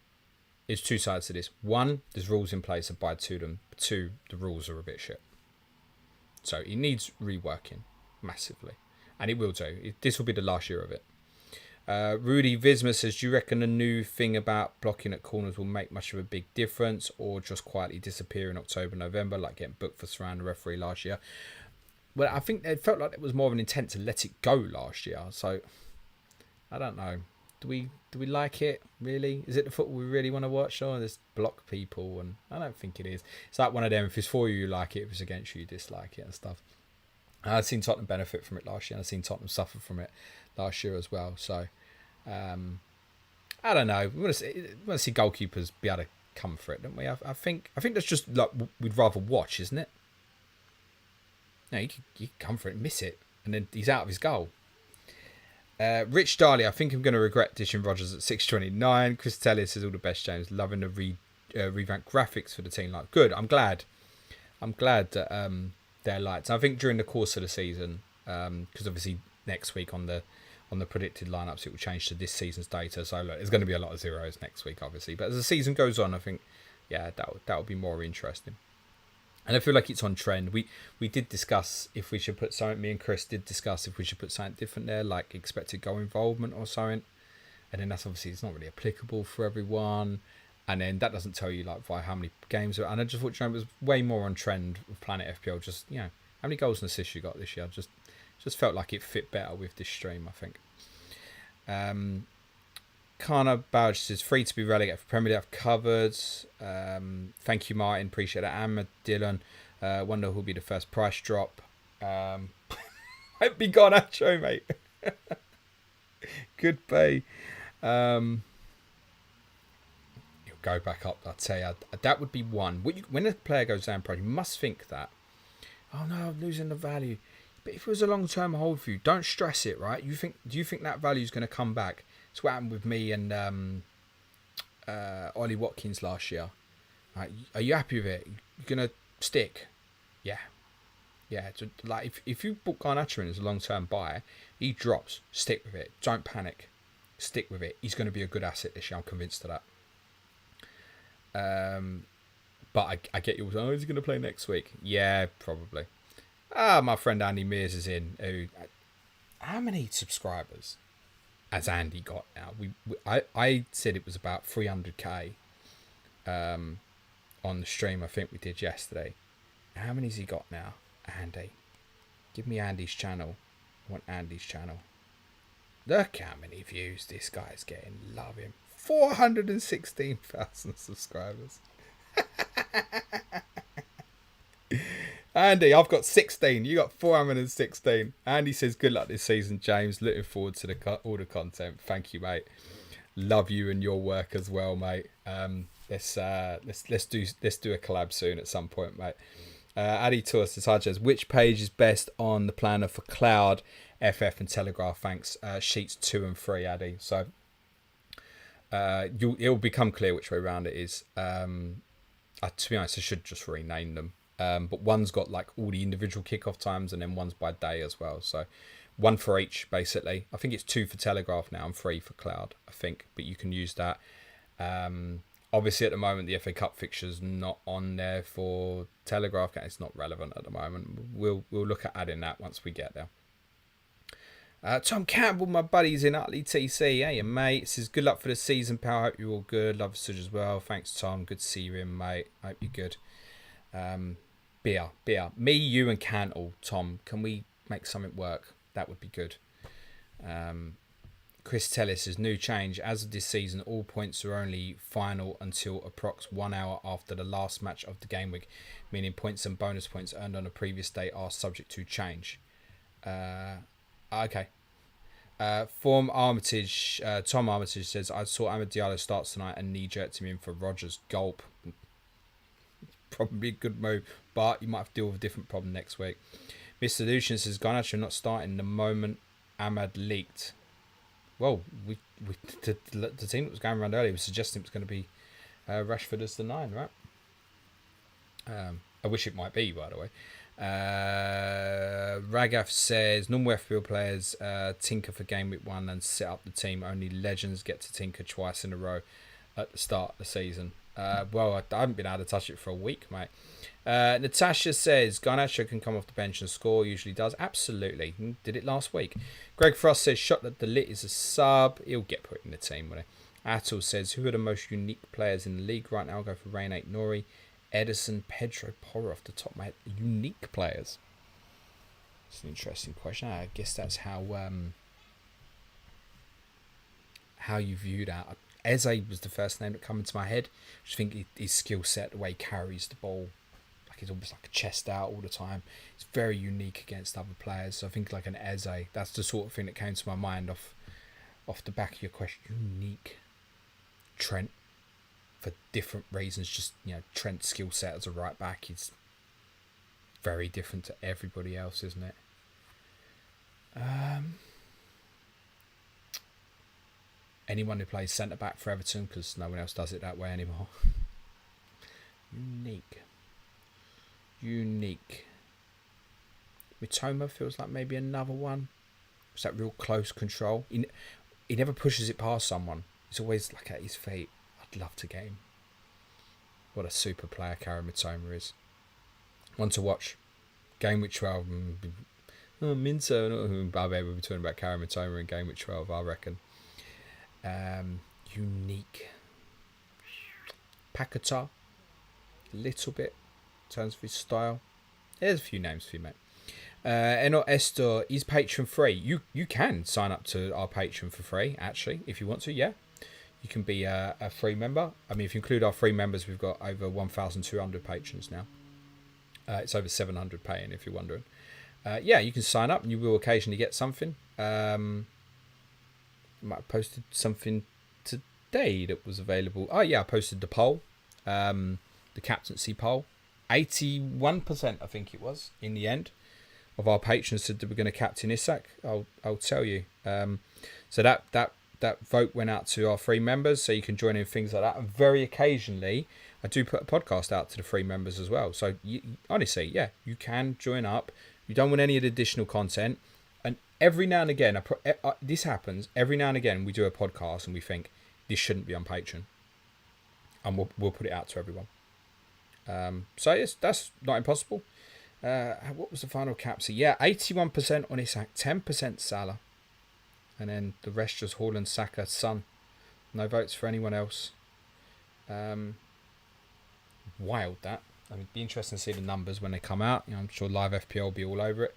Speaker 1: there's two sides to this. One, there's rules in place, abide to them. Two, the rules are a bit shit. So it needs reworking massively. And it will do. This will be the last year of it. Rudy Visma says, do you reckon a new thing about blocking at corners will make much of a big difference, or just quietly disappear in October, November, like getting booked for surrounding the referee last year? Well, I think it felt like it was more of an intent to let it go last year. So, I don't know. Do we like it, really? Is it the football we really want to watch? Or just block people? And I don't think it is. It's like one of them, if it's for you, you like it. If it's against you, you dislike it and stuff. I've seen Tottenham benefit from it last year, and I've seen Tottenham suffer from it last year as well. So, I don't know. We want to see goalkeepers be able to come for it, don't we? I think that's just like we'd rather watch, isn't it? No, you can come for it and miss it, and then he's out of his goal. Rich Darley, I think I'm going to regret dishing Rodgers at 6.29. Chris Telly says, all the best, James. Loving the revamped graphics for the team. Like, good. I'm glad that they're liked. I think during the course of the season, because obviously next week on the predicted lineups, it will change to this season's data. So look, there's going to be a lot of zeros next week, obviously. But as the season goes on, I think, yeah, that will be more interesting. And I feel like it's on trend. We did discuss if we should put something. Me and Chris did discuss if we should put something different there, like expected goal involvement or something. And then that's obviously, it's not really applicable for everyone. And then that doesn't tell you like by how many games. And I just thought it was way more on trend with Planet FPL. Just, you know, how many goals and assists you got this year? Just felt like it fit better with this stream, I think. Kana Bausch says, free to be relegated for Premier League. I've covered. Thank you, Martin. Appreciate that. Ahmed Dylan. Wonder who'll be the first price drop. Might be gone, Acho, mate. Good pay. You'll go back up. I'll tell you, that would be one. When a player goes down, you must think that, oh no, I'm losing the value. But if it was a long-term hold for you, don't stress it, right? Do you think that value is going to come back? It's what happened with me and Ollie Watkins last year. Right, are you happy with it? You're going to stick? Yeah. Yeah. So, like if you book Garnacho in as a long-term buy, he drops. Stick with it. Don't panic. Stick with it. He's going to be a good asset this year. I'm convinced of that. But I get you. Oh, is he going to play next week? Yeah, probably. My friend Andy Mears is in. How many subscribers has Andy got now? I said it was about 300k on the stream. I think we did yesterday. How many's he got now? Andy, give me Andy's channel. I want Andy's channel. Look how many views this guy's getting. Love him. 416,000 subscribers. Andy, I've got 16. You got 416. Andy says, good luck this season, James. Looking forward to all the content. Thank you, mate. Love you and your work as well, mate. Let's do a collab soon at some point, mate. Addy Tour says, hi, James. Which page is best on the planner for Cloud, FF, and Telegraph? Thanks. Sheets 2 and 3, Addy. So it'll become clear which way around it is. To be honest, I should just rename them. But one's got like all the individual kickoff times, and then one's by day as well. So one for each, basically. I think it's 2 for Telegraph now and 3 for Cloud, I think. But you can use that. Obviously, at the moment, the FA Cup fixture's not on there for Telegraph. It's not relevant at the moment. We'll look at adding that once we get there. Tom Campbell, my buddy's in Utley TC. Hey, mate. Says, good luck for the season, pal. Hope you're all good. Love Suj as well. Thanks, Tom. Good to see you in, mate. Hope you're good. Beer. Me, you, and Cantle, Tom. Can we make something work? That would be good. Chris Tellis says, new change. As of this season, all points are only final until approx 1 hour after the last match of the game week, meaning points and bonus points earned on a previous day are subject to change. Okay. Form Armitage, Tom Armitage says, I saw Amad Diallo starts tonight and knee-jerked him in for Rogers. Gulp. Probably a good move, but you might have to deal with a different problem next week. Mr. Lucian says, Garnacho not starting the moment Ahmad leaked. Well, the team that was going around earlier was suggesting it was going to be Rashford as the 9, right? I wish it might be, by the way. Ragaf says, normal FPL players tinker for Gameweek 1 and set up the team. Only legends get to tinker twice in a row at the start of the season. Well, I haven't been able to touch it for a week, mate. Natasha says, Garnacho can come off the bench and score. Usually does. Absolutely. Did it last week. Greg Frost says, shot that the lit is a sub. He'll get put in the team, won't he? Atul says, who are the most unique players in the league right now? I'll go for Rain 8 Nori, Edison, Pedro Porro off the top, mate. Unique players. It's an interesting question. I guess that's how you view that. Eze was the first name that came into my head. I just think his skill set, the way he carries the ball, like he's almost like a chest out all the time. It's very unique against other players. So I think like an Eze, that's the sort of thing that came to my mind off the back of your question. Unique. Trent, for different reasons, just Trent's skill set as a right back is very different to everybody else, isn't it? Anyone who plays centre back for Everton, because no one else does it that way anymore. Unique. Mitoma feels like maybe another one. It's that real close control. He never pushes it past someone. He's always like at his feet. I'd love to get him. What a super player Karim Mitoma is. One to watch. Gameweek 12. Minto. I bet we'll be talking about Karim Mitoma in Gameweek 12, I reckon. Unique. Paquetá. A little bit in terms of his style. There's a few names for you, mate. Eno Estor is Patreon free. You can sign up to our Patreon for free, actually, if you want to, yeah. You can be a free member. I mean, if you include our free members, we've got over 1,200 patrons now. It's over 700 paying, if you're wondering. Yeah, you can sign up and you will occasionally get something. Might have posted something today that was available. Oh, yeah, I posted the poll, the captaincy poll. 81%, I think it was, in the end, of our patrons said that we're going to captain Isak. I'll tell you. So that vote went out to our free members, so you can join in things like that. And very occasionally, I do put a podcast out to the free members as well. So honestly, yeah, you can join up. You don't want any of the additional content. And every now and again, this happens. Every now and again, we do a podcast and we think this shouldn't be on Patreon, and we'll put it out to everyone. So yes, that's not impossible. What was the final capsule? Yeah, 81% on Isak, 10% Salah. And then the rest just Haaland, Saka, Son. No votes for anyone else. Wild, that. I mean, it'd be interesting to see the numbers when they come out. I'm sure Live FPL will be all over it.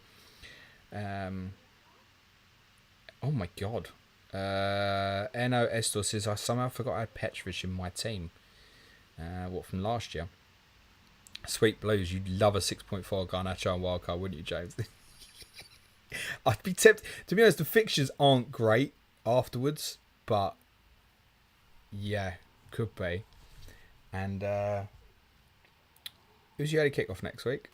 Speaker 1: Oh my God. Eno Estor says, I somehow forgot I had Petrovic in my team. What, from last year? Sweet Blues, you'd love a 6.4 Garnacho and wildcard, wouldn't you, James? I'd be tempted. To be honest, the fixtures aren't great afterwards, but yeah, could be. And who's your early kickoff next week?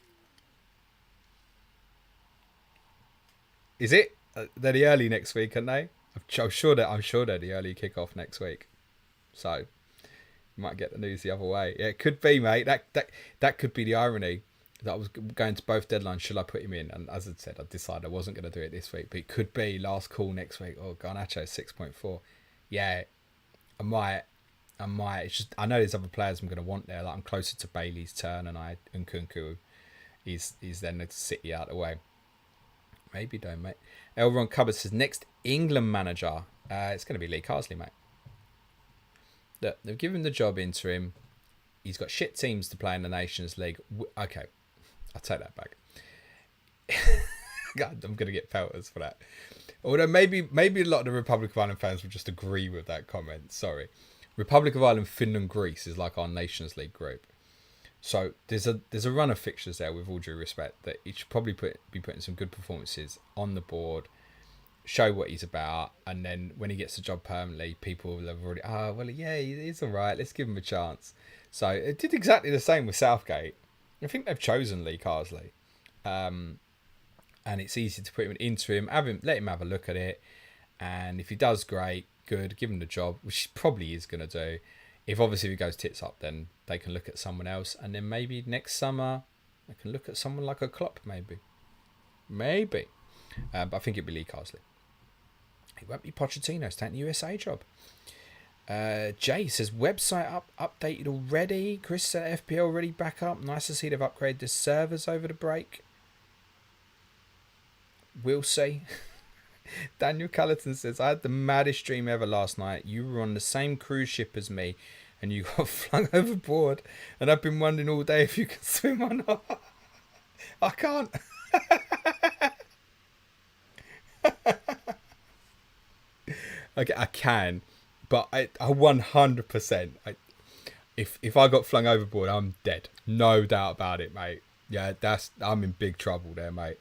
Speaker 1: Is it? They're the early next week, aren't they? I'm sure they're the early kickoff next week. So you might get the news the other way. Yeah, it could be, mate. That could be the irony. That I was going to both deadlines. Should I put him in? And as I said, I decided I wasn't going to do it this week. But it could be last call next week. Oh, Garnacho 6.4. Yeah, I might. It's just I know there's other players I'm going to want there. Like I'm closer to Bailey's turn, and Nkunku is then the City out of the way. Maybe don't, mate. Elron Cupboard says next England manager. It's going to be Lee Carsley, mate. Look, they've given the job into him. He's got shit teams to play in the Nations League. Okay. I'll take that back. God, I'm going to get pelters for that. Although maybe a lot of the Republic of Ireland fans will just agree with that comment. Sorry. Republic of Ireland, Finland, Greece is like our Nations League group. So there's a run of fixtures there, with all due respect, that he should probably be putting some good performances on the board. show what he's about, and then when he gets the job permanently, people will have already, well, yeah, he's all right, let's give him a chance. So it did exactly the same with Southgate. I think they've chosen Lee Carsley, and it's easy to put him in interim, let him have a look at it, and if he does, great, good, give him the job, which he probably is going to do. If he goes tits up, then they can look at someone else, and then maybe next summer they can look at someone like a Klopp, maybe. But I think it'd be Lee Carsley. It won't be Pochettino's taking the USA job. Jay says, website updated already. Chris said FPL already back up. Nice to see they've upgraded the servers over the break. We'll see. Daniel Cullerton says, I had the maddest dream ever last night. You were on the same cruise ship as me and you got flung overboard. And I've been wondering all day if you can swim or not. I can't. Okay, I can, but I 100%. If I got flung overboard, I'm dead. No doubt about it, mate. Yeah, I'm in big trouble there, mate.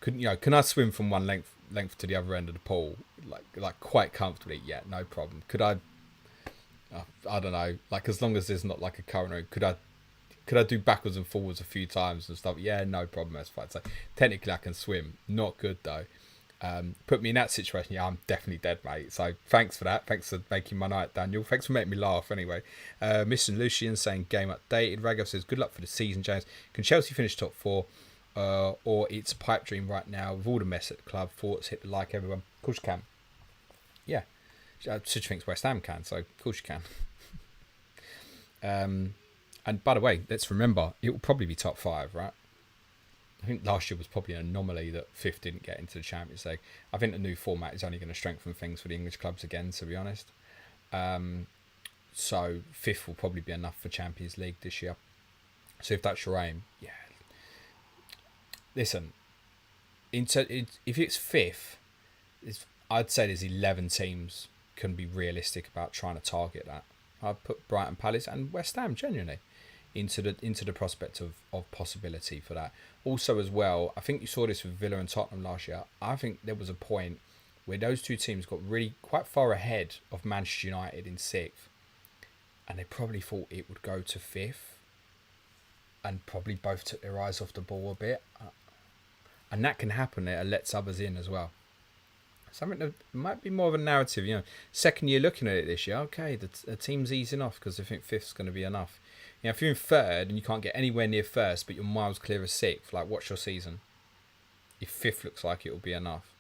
Speaker 1: Can I swim from one length to the other end of the pool, like quite comfortably? Yeah, no problem. Could I? I don't know. Like, as long as there's not like a current, could I do backwards and forwards a few times and stuff? Yeah, no problem. That's fine. So technically, I can swim. Not good though. Put me in that situation, yeah, I'm definitely dead, mate. So thanks for that. Thanks for making my night, Daniel. Thanks for making me laugh anyway. Mr. Lucian saying game updated. Ragov says good luck for the season, James. Can Chelsea finish top 4? Or it's a pipe dream right now with all the mess at the club? Thoughts, hit the like, everyone. Of course you can. Yeah. Such thinks West Ham can, so of course you can. And by the way, let's remember, it will probably be top 5, right? I think last year was probably an anomaly that 5th didn't get into the Champions League. I think the new format is only going to strengthen things for the English clubs again, to be honest. So 5th will probably be enough for Champions League this year. So if that's your aim, yeah. Listen, if it's 5th, I'd say there's 11 teams can be realistic about trying to target that. I'd put Brighton, Palace and West Ham genuinely into the prospect of possibility for that. Also as well, I think you saw this with Villa and Tottenham last year. I think there was a point where those two teams got really quite far ahead of Manchester United in 6th, and they probably thought it would go to 5th, and probably both took their eyes off the ball a bit. And that can happen. It lets others in as well. Something that might be more of a narrative. Second year looking at it this year, okay, the team's easing off because they think 5th's going to be enough. If you're in 3rd and you can't get anywhere near 1st, but you're miles clear of 6th, like, watch your season. If 5th looks like it will be enough.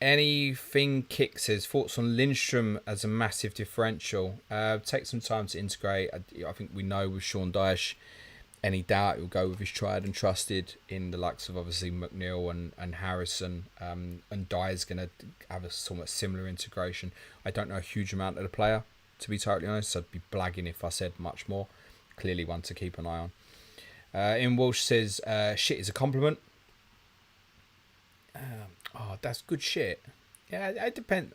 Speaker 1: Anything Kick says, thoughts on Lindstrom as a massive differential? Take some time to integrate. I think we know with Sean Dyche, any doubt he'll go with his tried and trusted in the likes of obviously McNeil and Harrison. And Dyer's going to have a somewhat similar integration. I don't know a huge amount of the player, to be totally honest. I'd be blagging if I said much more. Clearly one to keep an eye on. Ian Walsh says, shit is a compliment. That's good shit. Yeah, it depends.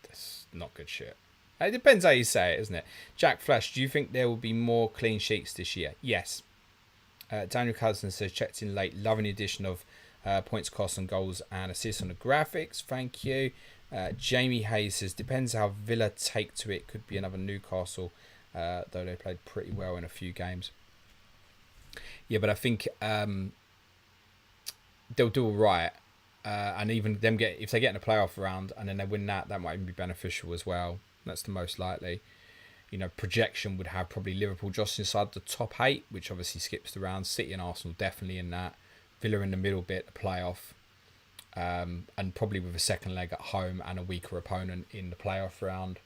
Speaker 1: That's not good shit. It depends how you say it, isn't it? Jack Flash, do you think there will be more clean sheets this year? Yes. Daniel Cousin says, checked in late. Loving the addition of points, costs and goals and assists on the graphics. Thank you. Jamie Hayes says, depends how Villa take to it. Could be another Newcastle, though they played pretty well in a few games. Yeah, but I think they'll do all right. And even them if they get in a playoff round and then they win that might even be beneficial as well. That's the most likely. Projection would have probably Liverpool just inside the top 8, which obviously skips the round. City and Arsenal definitely in that. Villa in the middle bit, the playoff. And probably with a second leg at home and a weaker opponent in the playoff round.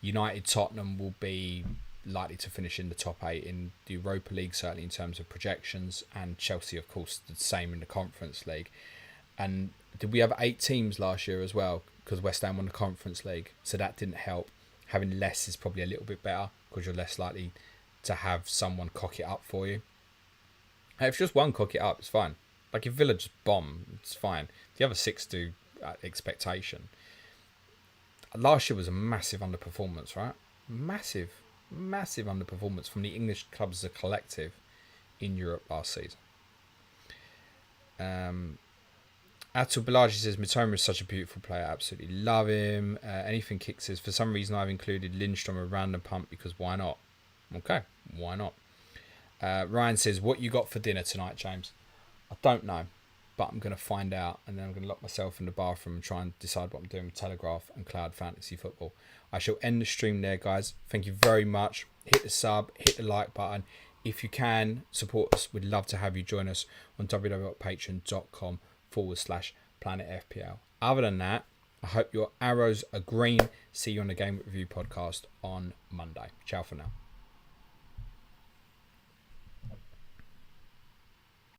Speaker 1: United, Tottenham will be likely to finish in the top 8 in the Europa League, certainly in terms of projections. And Chelsea, of course, the same in the Conference League. And did we have 8 teams last year as well? Because West Ham won the Conference League, so that didn't help. Having less is probably a little bit better because you're less likely to have someone cock it up for you. If just one cock it up, it's fine. Like if Villa just bomb, it's fine. The other 6 do expectation. Last year was a massive underperformance, right? Massive underperformance from the English clubs as a collective in Europe last season. Atul Balaji says Mitoma is such a beautiful player. Absolutely love him. Anything Kick says, for some reason I've included Lindstrom a random pump because why not? Okay, why not? Ryan says, what you got for dinner tonight, James? I don't know, but I'm going to find out, and then I'm going to lock myself in the bathroom and try and decide what I'm doing with Telegraph and Cloud Fantasy Football. I shall end the stream there, guys. Thank you very much. Hit the sub, hit the like button. If you can support us, we'd love to have you join us on www.patreon.com/Planet FPL. Other than that, I hope your arrows are green. See you on the Game Review podcast on Monday. Ciao for now.